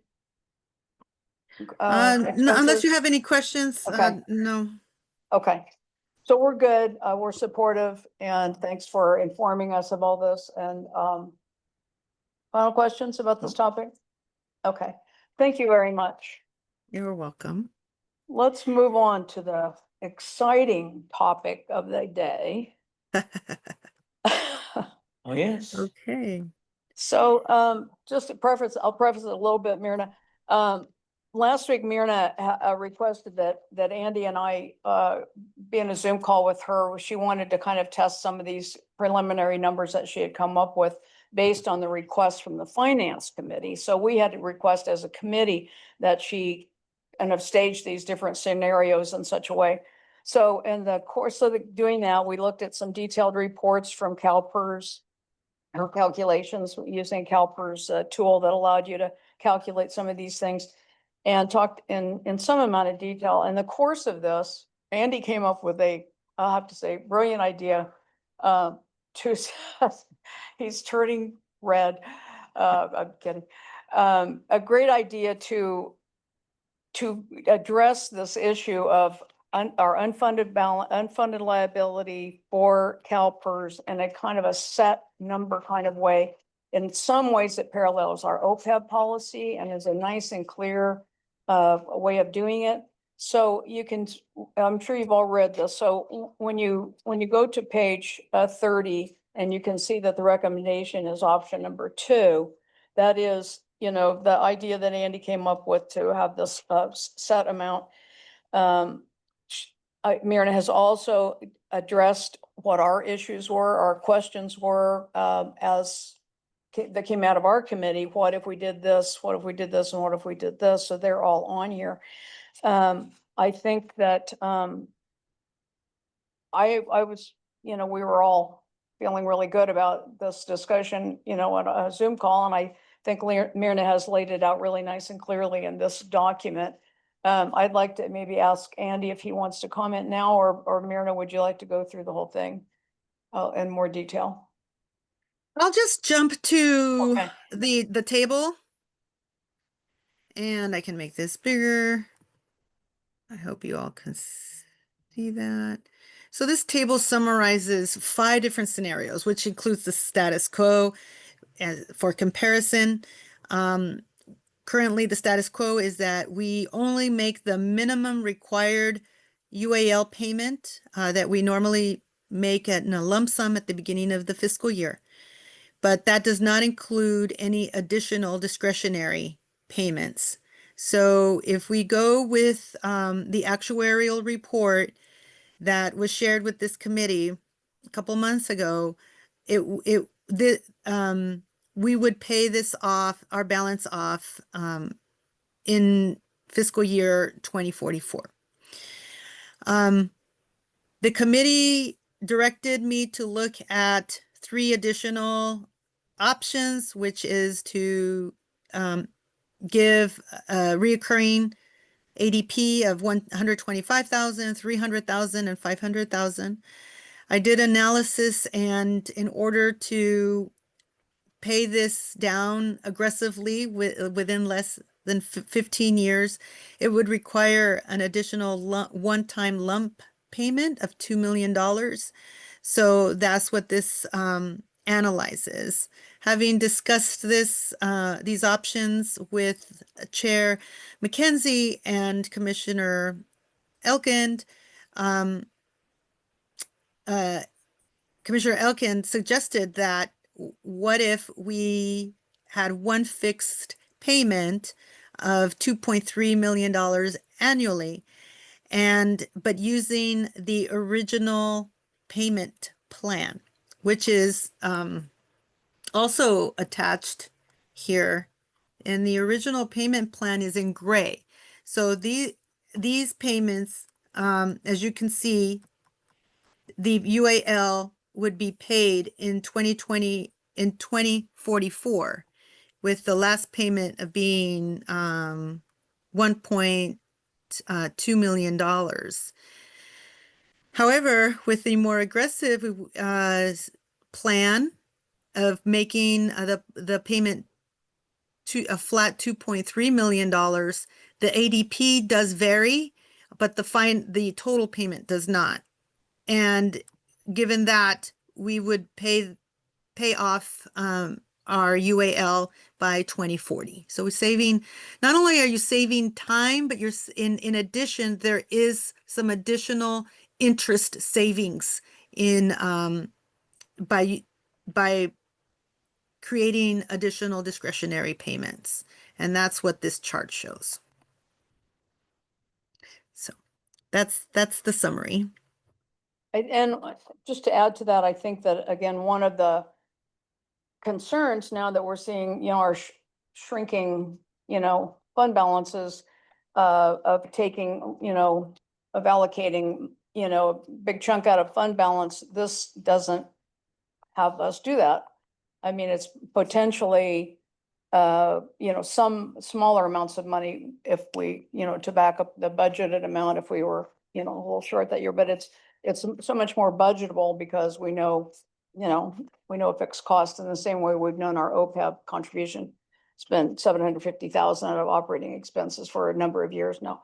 Unless Expenses? you have any questions, Okay. no. Okay. So we're good. We're supportive and thanks for informing us of all this. And Final questions about this topic? Okay, thank you very much. You're welcome. Let's move on to the exciting topic of the day. Oh, yes. Okay. So, just to preface, I'll preface it a little bit, Myrna. Last week, Myrna requested that Andy and I, be in a Zoom call with her. She wanted to kind of test some of these preliminary numbers that she had come up with based on the request from the finance committee. So we had to request as a committee that she kind of stage these different scenarios in such a way. So in the course of doing that, we looked at some detailed reports from CalPERS, her calculations using CalPERS tool that allowed you to calculate some of these things, and talked in some amount of detail. In the course of this, Andy came up with I'll have to say, brilliant idea. He's turning red. I'm kidding. A great idea to address this issue of our unfunded liability for CalPERS in a kind of a set number kind of way. In some ways, it parallels our OPEB policy and is a nice and clear way of doing it. So you can, I'm sure you've all read this. So when you go to page 30, and you can see that the recommendation is option number 2, that is, you know, the idea that Andy came up with to have this set amount. Myrna has also addressed what our issues were, our questions were, that came out of our committee. What if we did this? What if we did this? And what if we did this? So they're all on here. I think that I was, you know, we were all feeling really good about this discussion, you know, on a Zoom call. And I think Myrna has laid it out really nice and clearly in this document. I'd like to maybe ask Andy if he wants to comment now, or Myrna, would you like to go through the whole thing in more detail? I'll just jump to Okay. the table, and I can make this bigger. I hope you all can see that. So this table summarizes 5 different scenarios, which includes the status quo for comparison. Currently, the status quo is that we only make the minimum required UAL payment that we normally make in a lump sum at the beginning of the fiscal year. But that does not include any additional discretionary payments. So if we go with the actuarial report that was shared with this committee a couple months ago, we would pay this off, our balance off, in fiscal year 2044. The committee directed me to look at 3 additional options, which is to give a reoccurring ADP of 125,000, 300,000, and 500,000. I did analysis, and in order to pay this down aggressively within less than 15 years, it would require an additional one-time lump payment of $2 million. So that's what this analyzes. Having discussed these options with Chair McKenzie and Commissioner Elkind, Commissioner Elkind suggested that what if we had one fixed payment of $2.3 million annually, but using the original payment plan, which is also attached here. And the original payment plan is in gray. So these payments, as you can see, the UAL would be paid in 2044, with the last payment of being $1.2 million. However, with the more aggressive plan of making the payment to a flat $2.3 million, the ADP does vary, but the total payment does not. And given that we would pay off our UAL by 2040. So we're saving, not only are you saving time, but in addition, there is some additional interest savings in by creating additional discretionary payments. And that's what this chart shows. So that's the summary. And just to add to that, I think that, again, one of the concerns now that we're seeing, our shrinking, fund balances, of taking, of allocating, a big chunk out of fund balance, this doesn't have us do that. I mean, it's potentially, some smaller amounts of money if we, to back up the budgeted amount if we were, a little short that year, but it's so much more budgetable because we know fixed costs in the same way we've known our OPEB contribution. Spent 750,000 out of operating expenses for a number of years now.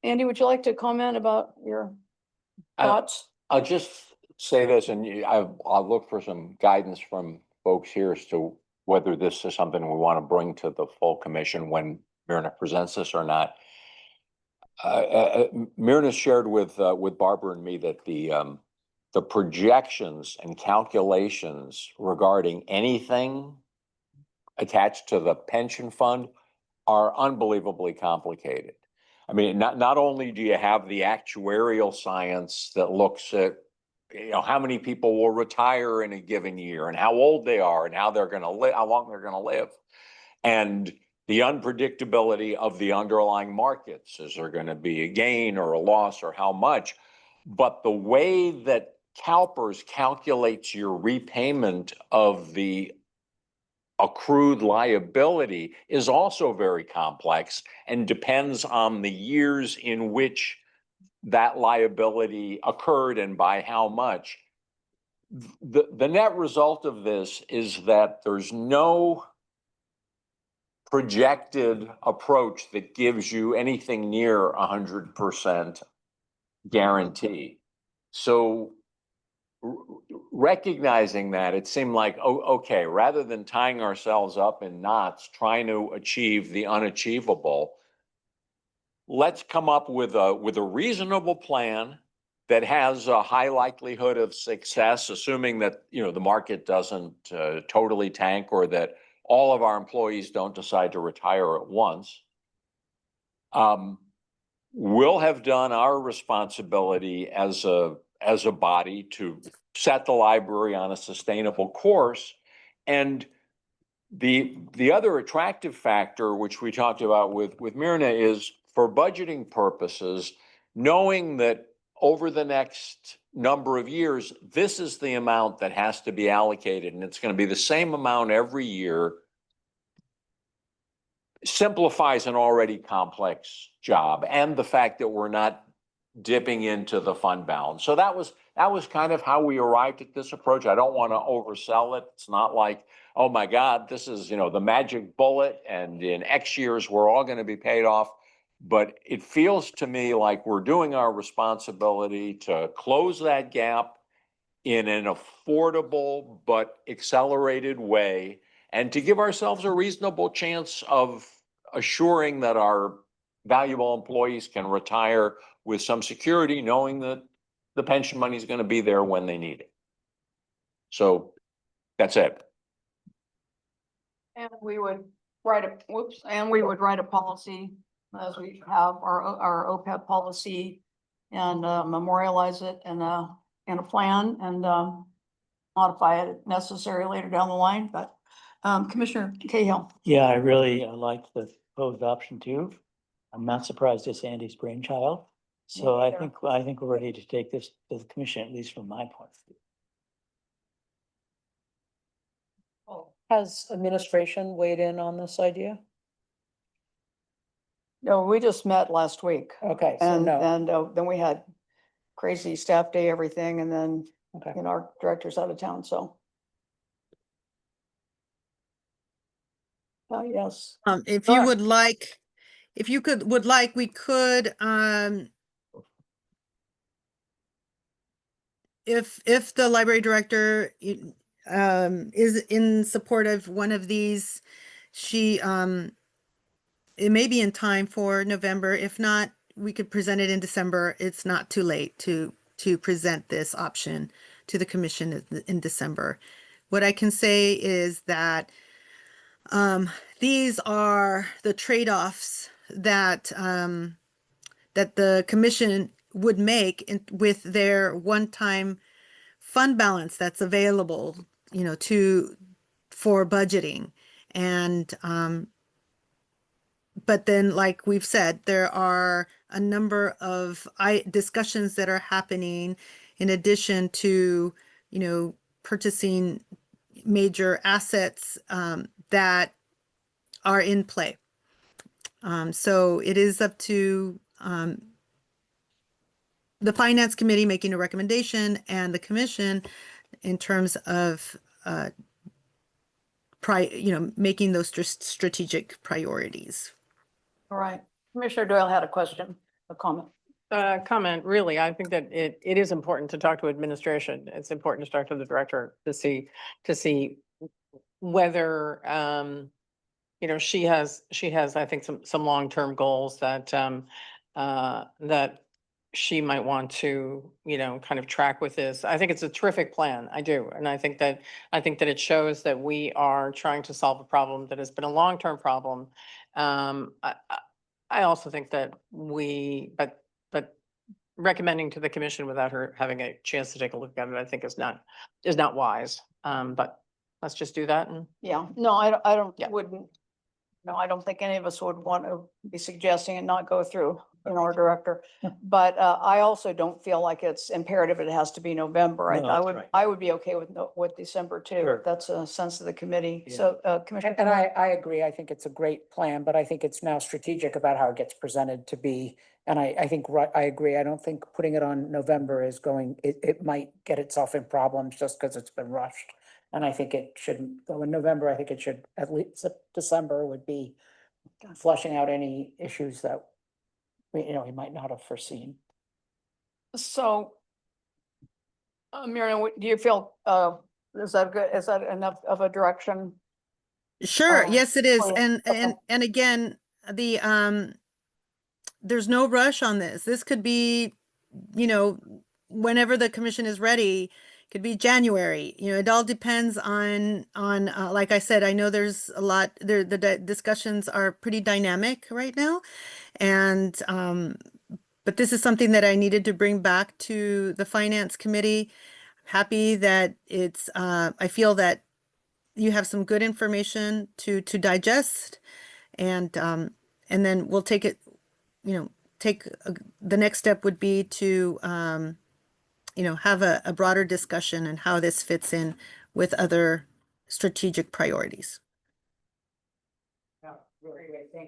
Andy, would you like to comment about your thoughts? I'll just say this, and I'll look for some guidance from folks here as to whether this is something we want to bring to the full commission when Myrna presents this or not. Myrna shared with Barbara and me that the projections and calculations regarding anything attached to the pension fund are unbelievably complicated. I mean, not only do you have the actuarial science that looks at, how many people will retire in a given year and how old they are and how they're going to live, how long they're going to live, and the unpredictability of the underlying markets. Is there going to be a gain or a loss or how much? But the way that CalPERS calculates your repayment of the accrued liability is also very complex and depends on the years in which that liability occurred and by how much. The net result of this is that there's no projected approach that gives you anything near 100% guarantee. So recognizing that, it seemed like, okay, rather than tying ourselves up in knots trying to achieve the unachievable, let's come up with a reasonable plan that has a high likelihood of success, assuming that the market doesn't totally tank or that all of our employees don't decide to retire at once. We'll have done our responsibility as a body to set the library on a sustainable course. And the other attractive factor, which we talked about with Myrna, is for budgeting purposes, knowing that over the next number of years, this is the amount that has to be allocated, and it's going to be the same amount every year, simplifies an already complex job, and the fact that we're not dipping into the fund balance. So that was kind of how we arrived at this approach. I don't want to oversell it. It's not like, oh my God, this is, the magic bullet, and in X years, we're all going to be paid off. But it feels to me like we're doing our responsibility to close that gap in an affordable but accelerated way, and to give ourselves a reasonable chance of assuring that our valuable employees can retire with some security, knowing that the pension money is going to be there when they need it. So that's it. And we would write a policy, as we have our OPEB policy, and memorialize it in a plan, and modify it if necessary later down the line. But Commissioner Cahill. Yeah, I really like the proposed option too. I'm not surprised it's Andy's brainchild. So Me I neither. think we're ready to take this to the commission, at least from my point of view. Has administration weighed in on this idea? No, we just met last week, Okay, so and no. then we had crazy staff day, everything, and then Okay. our director's out of town, so. Yes. If you Sure. would like, we could, if the library director is in support of one of these, she, it may be in time for November. If not, we could present it in December. It's not too late to present this option to the commission in December. What I can say is that these are the trade-offs that that the commission would make with their one-time fund balance that's available, you know, for budgeting. And but then, like we've said, there are a number of discussions that are happening in addition to, you know, purchasing major assets that are in play. So it is up to the Finance Committee making a recommendation and the Commission in terms of making those strategic priorities. All right. Commissioner Doyle had a question, a comment. Comment, really, I think that it is important to talk to administration. It's important to talk to the director to see whether, you know, she has, I think, some long-term goals that, that she might want to, you know, kind of track with this. I think it's a terrific plan. I do. And I think that it shows that we are trying to solve a problem that has been a long-term problem. I also think that but recommending to the commission without her having a chance to take a look at it, I think is not wise. But let's just do that. And Yeah, no, I don't, Yeah. no, I don't think any of us would want to be suggesting it not go through our director. But I also don't feel like it's imperative it has to be November. No, that's right. I would be okay with December too. Sure. That's a sense of the committee. Yeah. So Commissioner. And I agree. I think it's a great plan, but I think it's now strategic about how it gets presented to be. And I think, I agree. I don't think putting it on November is it might get itself in problems just because it's been rushed. And I think it shouldn't go in November. I think it should, at least December would be flushing out any issues that we might not have foreseen. So, Miriam, do you feel, is that good? Is that enough of a direction? Sure, yes, it is. plan. And again, there's no rush on this. This could be, you know, whenever the commission is ready, could be January. You know, it all depends on like I said, I know there's a lot there. The discussions are pretty dynamic right now. And but this is something that I needed to bring back to the Finance Committee. Happy that it's I feel that you have some good information to digest, and then we'll take it, you know, the next step would be to you know, have a broader discussion and how this fits in with other strategic priorities.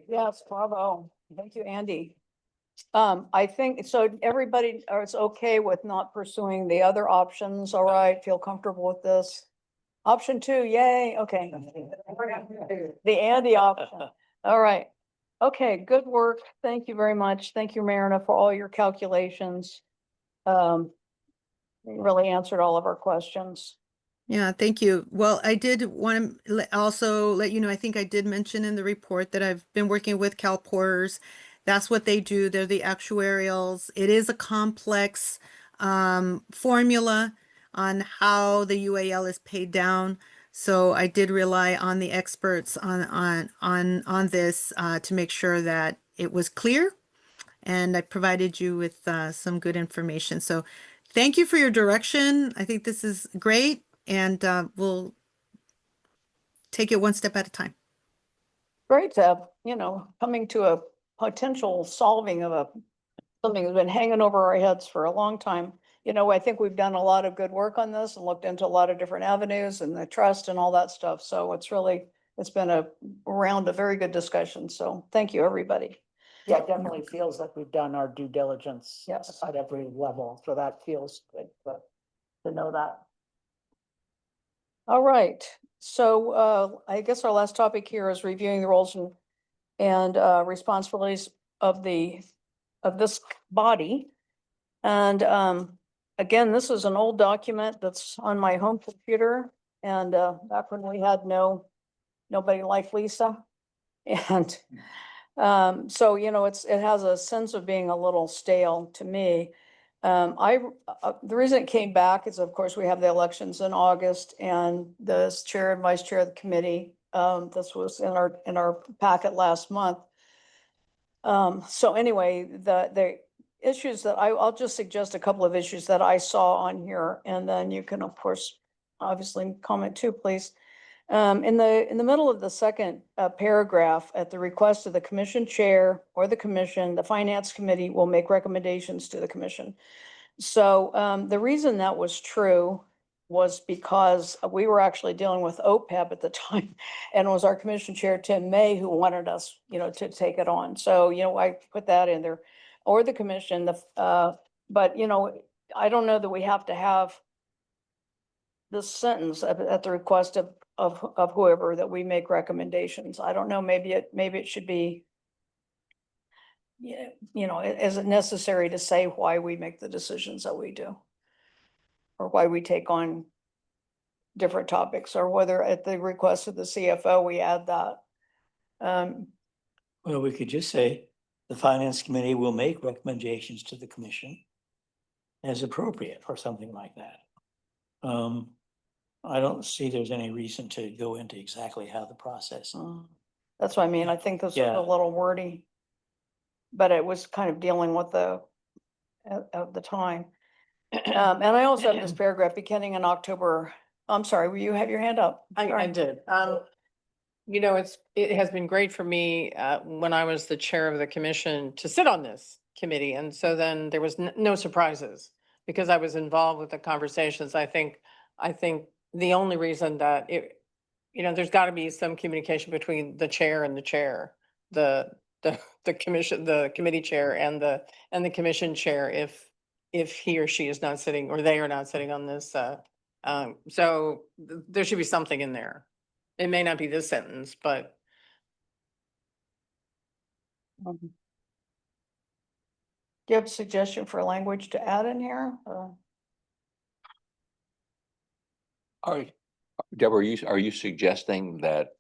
Yes, bravo. Thank you, Andy. I think, so everybody is okay with not pursuing the other options, all right? Feel comfortable with this? Option 2, yay, okay. The Andy option, all right. Okay, good work. Thank you very much. Thank you, Marina, for all your calculations. You really answered all of our questions. Yeah, thank you. Well, I did want to also let you know, I think I did mention in the report that I've been working with CalPORTers. That's what they do. They're the actuarials. It is a complex formula on how the UAL is paid down. So I did rely on the experts on this to make sure that it was clear. And I provided you with some good information. So thank you for your direction. I think this is great. And we'll take it one step at a time. Great to have, you know, coming to a potential solving of something that's been hanging over our heads for a long time. You know, I think we've done a lot of good work on this and looked into a lot of different avenues and the trust and all that stuff. So it's been a round of very good discussion. So thank you, everybody. Yeah, it definitely feels like we've done our due diligence. Yes. At every level, so that feels good to know that. All right, so I guess our last topic here is reviewing the roles and responsibilities of this body. And again, this is an old document that's on my home computer. And back when we had nobody like Lisa. And so, you know, it has a sense of being a little stale to me. The reason it came back is, of course, we have the elections in August, and the chair and vice chair of the committee, this was in our packet last month. So anyway, the issues that I'll just suggest a couple of issues that I saw on here, and then you can, of course, obviously comment too, please. In the middle of the second paragraph, at the request of the commission chair or the commission, the finance committee will make recommendations to the commission. So the reason that was true was because we were actually dealing with OPEB at the time, and it was our commission chair, Tim May, who wanted us, you know, to take it on. So, you know, I put that in there, or the commission, but, you know, I don't know that we have to have this sentence at the request of whoever, that we make recommendations. I don't know, maybe it should be, yeah, you know, is it necessary to say why we make the decisions that we do? Or why we take on different topics, or whether at the request of the CFO, we add that. Well, we could just say the finance committee will make recommendations to the commission as appropriate, or something like that. I don't see there's any reason to go into exactly how the process. That's what I mean. I think this was Yeah. a little wordy, but it was kind of dealing with the time. And I also have this paragraph beginning in October. I'm sorry, will you have your hand up? I Sorry. did. You know, it has been great for me, when I was the chair of the commission, to sit on this committee. And so then there was no surprises, because I was involved with the conversations. I think the only reason that you know, there's got to be some communication between the chair and the chair, the commission, the committee chair and the commission chair, if he or she is not sitting, or they are not sitting on this. So there should be something in there. It may not be this sentence, but Do you have a suggestion for language to add in here? Deborah, are you suggesting that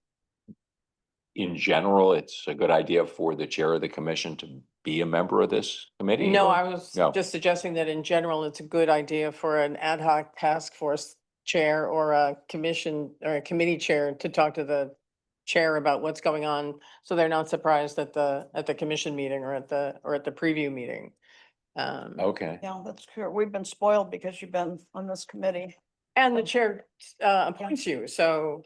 in general, it's a good idea for the chair of the commission to be a member of this committee? no, or- I was No. just suggesting that in general, it's a good idea for an ad hoc task force chair or a commission or a committee chair to talk to the chair about what's going on, so they're not surprised at the commission meeting or at the preview meeting. Okay. Yeah, that's true. We've been spoiled because you've been on this committee. And the chair appoints you, so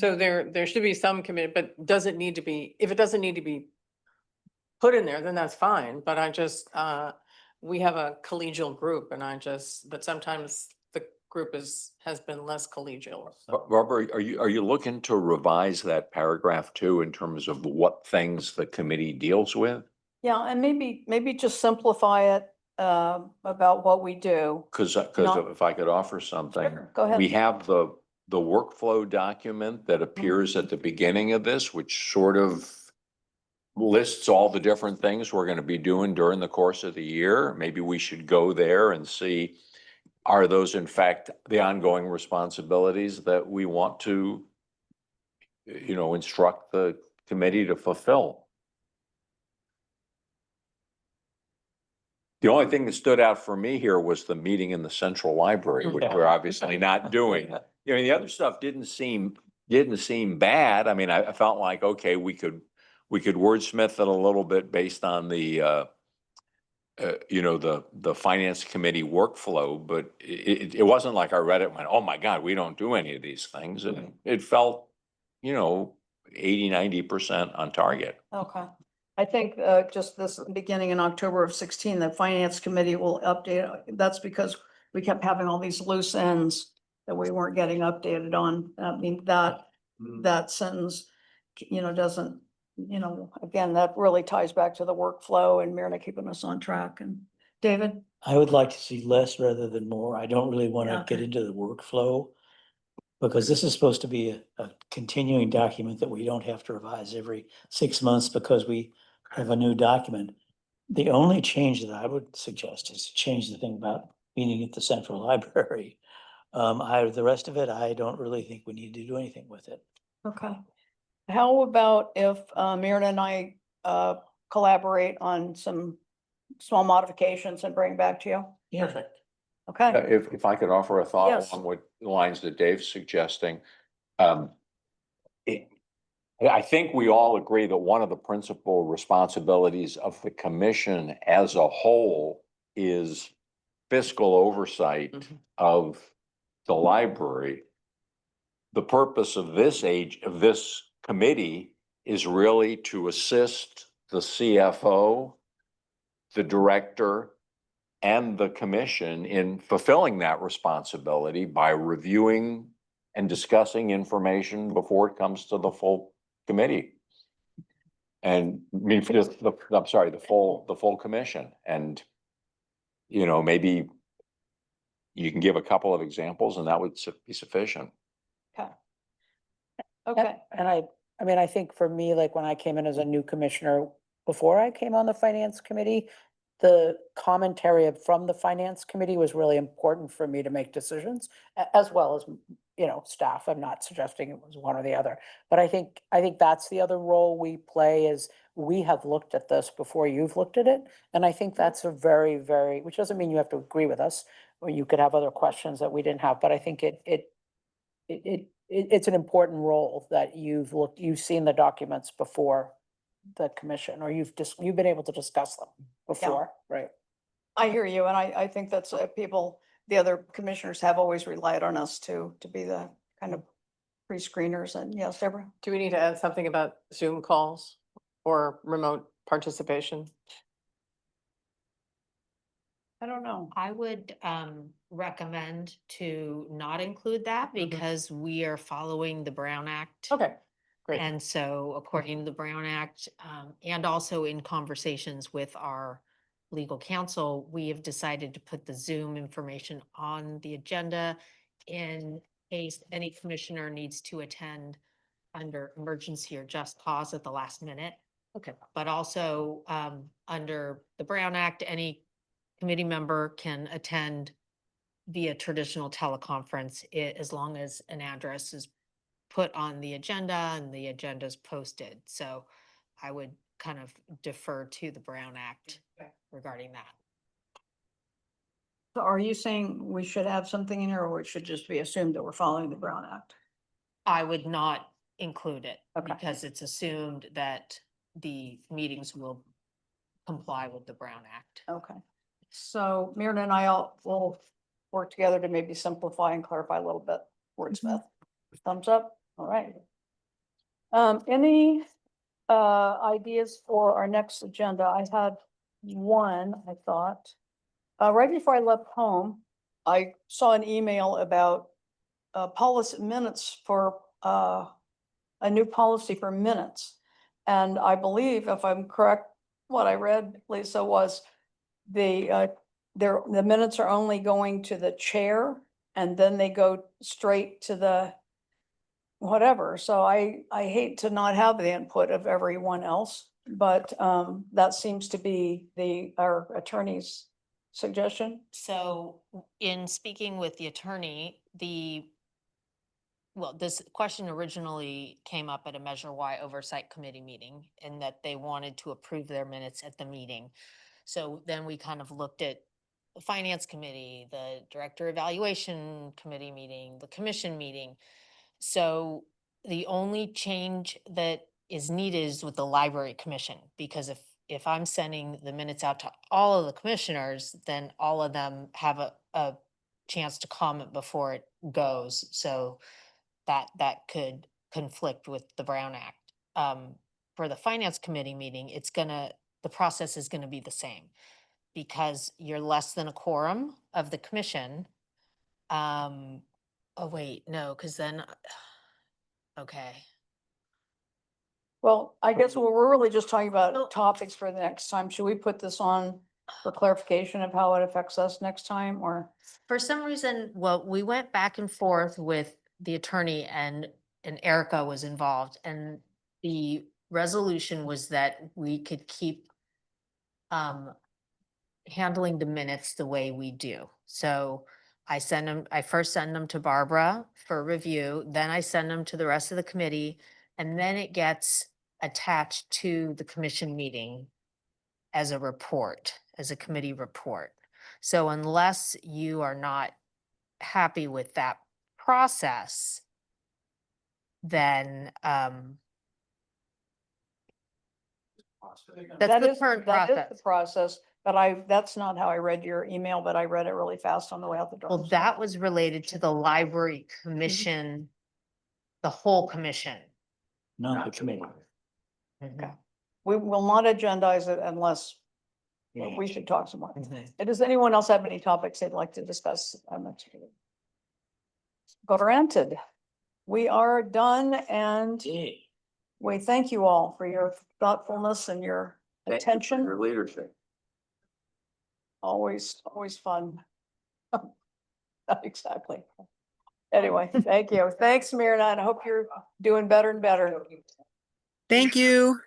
there should be some committee, but does it need to be, if it doesn't need to be put in there, then that's fine, but I just, we have a collegial group, and but sometimes the group has been less collegial. so. Barbara, are you looking to revise that paragraph too, in terms of what things the committee deals with? Yeah, and maybe just simplify it about what we do. Cause Not- if I could offer something. Sure, go ahead. We have the workflow document that appears at the beginning of this, which sort of lists all the different things we're gonna be doing during the course of the year. Maybe we should go there and see, are those in fact the ongoing responsibilities that we want to, you know, instruct the committee to fulfill? The only thing that stood out for me here was the meeting in the central library, which we're obviously not doing. You know, the other stuff didn't seem bad. I mean, I felt like, okay, we could wordsmith it a little bit based on the, you know, the finance committee workflow, but it wasn't like I read it and went, oh my God, we don't do any of these things. And it felt, you know, 80-90% on target. Okay. I think just this beginning in October of 16, the finance committee will update. That's because we kept having all these loose ends that we weren't getting updated on. I mean, that sentence, you know, doesn't, you know, again, that really ties back to the workflow and Myrna keeping us on track. And David? I would like to see less rather than more. I don't really want Yeah. to get into the workflow, because this is supposed to be a continuing document that we don't have to revise every 6 months because we have a new document. The only change that I would suggest is to change the thing about meeting at the central library. The rest of it, I don't really think we need to do anything with it. Okay. How about if Myrna and I collaborate on some small modifications and bring back to you? Perfect. Okay, If I could offer a thought Yes. along with the lines that Dave's suggesting. it- I think we all agree that one of the principal responsibilities of the commission as a whole is fiscal oversight Mhm. of the library. The purpose of this committee is really to assist the CFO, the director, and the commission in fulfilling that responsibility by reviewing and discussing information before it comes to the full committee. And I mean, I'm sorry, the full commission. And, you know, maybe you can give a couple of examples and that would be sufficient. okay. And I mean, I think for me, like when I came in as a new commissioner, before I came on the finance committee, the commentary from the finance committee was really important for me to make decisions, as well as, you know, staff. I'm not suggesting it was one or the other. But I think that's the other role we play is we have looked at this before you've looked at it. And I think that's a very, very, which doesn't mean you have to agree with us, or you could have other questions that we didn't have, but I think it's an important role that you've seen the documents before the commission, or you've been able to discuss them before, right? I hear you, and I think that's the other commissioners have always relied on us to be the kind of pre-screeners, and yes, Deborah? Do we need to add something about Zoom calls or remote participation? I don't know. I would recommend to not include that because we are following the Brown Act. Okay, great. And so according to the Brown Act, and also in conversations with our legal counsel, we have decided to put the Zoom information on the agenda in case any commissioner needs to attend under emergency or just cause at the last minute. Okay. But also under the Brown Act, any committee member can attend via traditional teleconference as long as an address is put on the agenda and the agenda is posted. So I would kind of defer to the Brown Act regarding that. So are you saying we should have something in here, or it should just be assumed that we're following the Brown Act? I would not include it Okay. because it's assumed that the meetings will comply with the Brown Act. Okay. So Myrna and I will work together to maybe simplify and clarify a little bit, wordsmith. Thumbs up? All right. Any ideas for our next agenda? I had one, I thought. Right before I left home, I saw an email about policy minutes for a new policy for minutes. And I believe, if I'm correct, what I read, Lisa, was the minutes are only going to the chair and then they go straight to the whatever. So I hate to not have the input of everyone else, but that seems to be our attorney's suggestion. So in speaking with the attorney, this question originally came up at a Measure Y Oversight Committee meeting and that they wanted to approve their minutes at the meeting. So then we kind of looked at the Finance Committee, the Director Evaluation Committee meeting, the Commission meeting. So the only change that is needed is with the Library Commission, because if I'm sending the minutes out to all of the commissioners, then all of them have a chance to comment before it goes. So that could conflict with the Brown Act. For the Finance Committee meeting, the process is gonna be the same because you're less than a quorum of the commission. Oh, wait, no, because then, okay. Well, I guess we're really just talking Well- about topics for the next time. Should we put this on for clarification of how it affects us next time, or? For some reason, well, we went back and forth with the attorney and Erica was involved, and the resolution was that we could keep handling the minutes the way we do. So I first send them to Barbara for review, then I send them to the rest of the committee, and then it gets attached to the commission meeting as a report, as a committee report. So unless you are not happy with that process, then that's That the is, current that is process. the process, but that's not how I read your email, but I read it really fast on the way out the door. Well, that was related to the library commission, the whole commission. Not the committee. Mhm. We will not agendize it unless Yeah. we should talk some more. Mhm. And does anyone else have any topics they'd like to discuss? Granted, we are done and Yay. we thank you all for your thoughtfulness and your attention. Your leadership. Always, always fun. Exactly. Anyway, thank you. Thanks, Mirna, and I hope you're doing better and better. Thank you.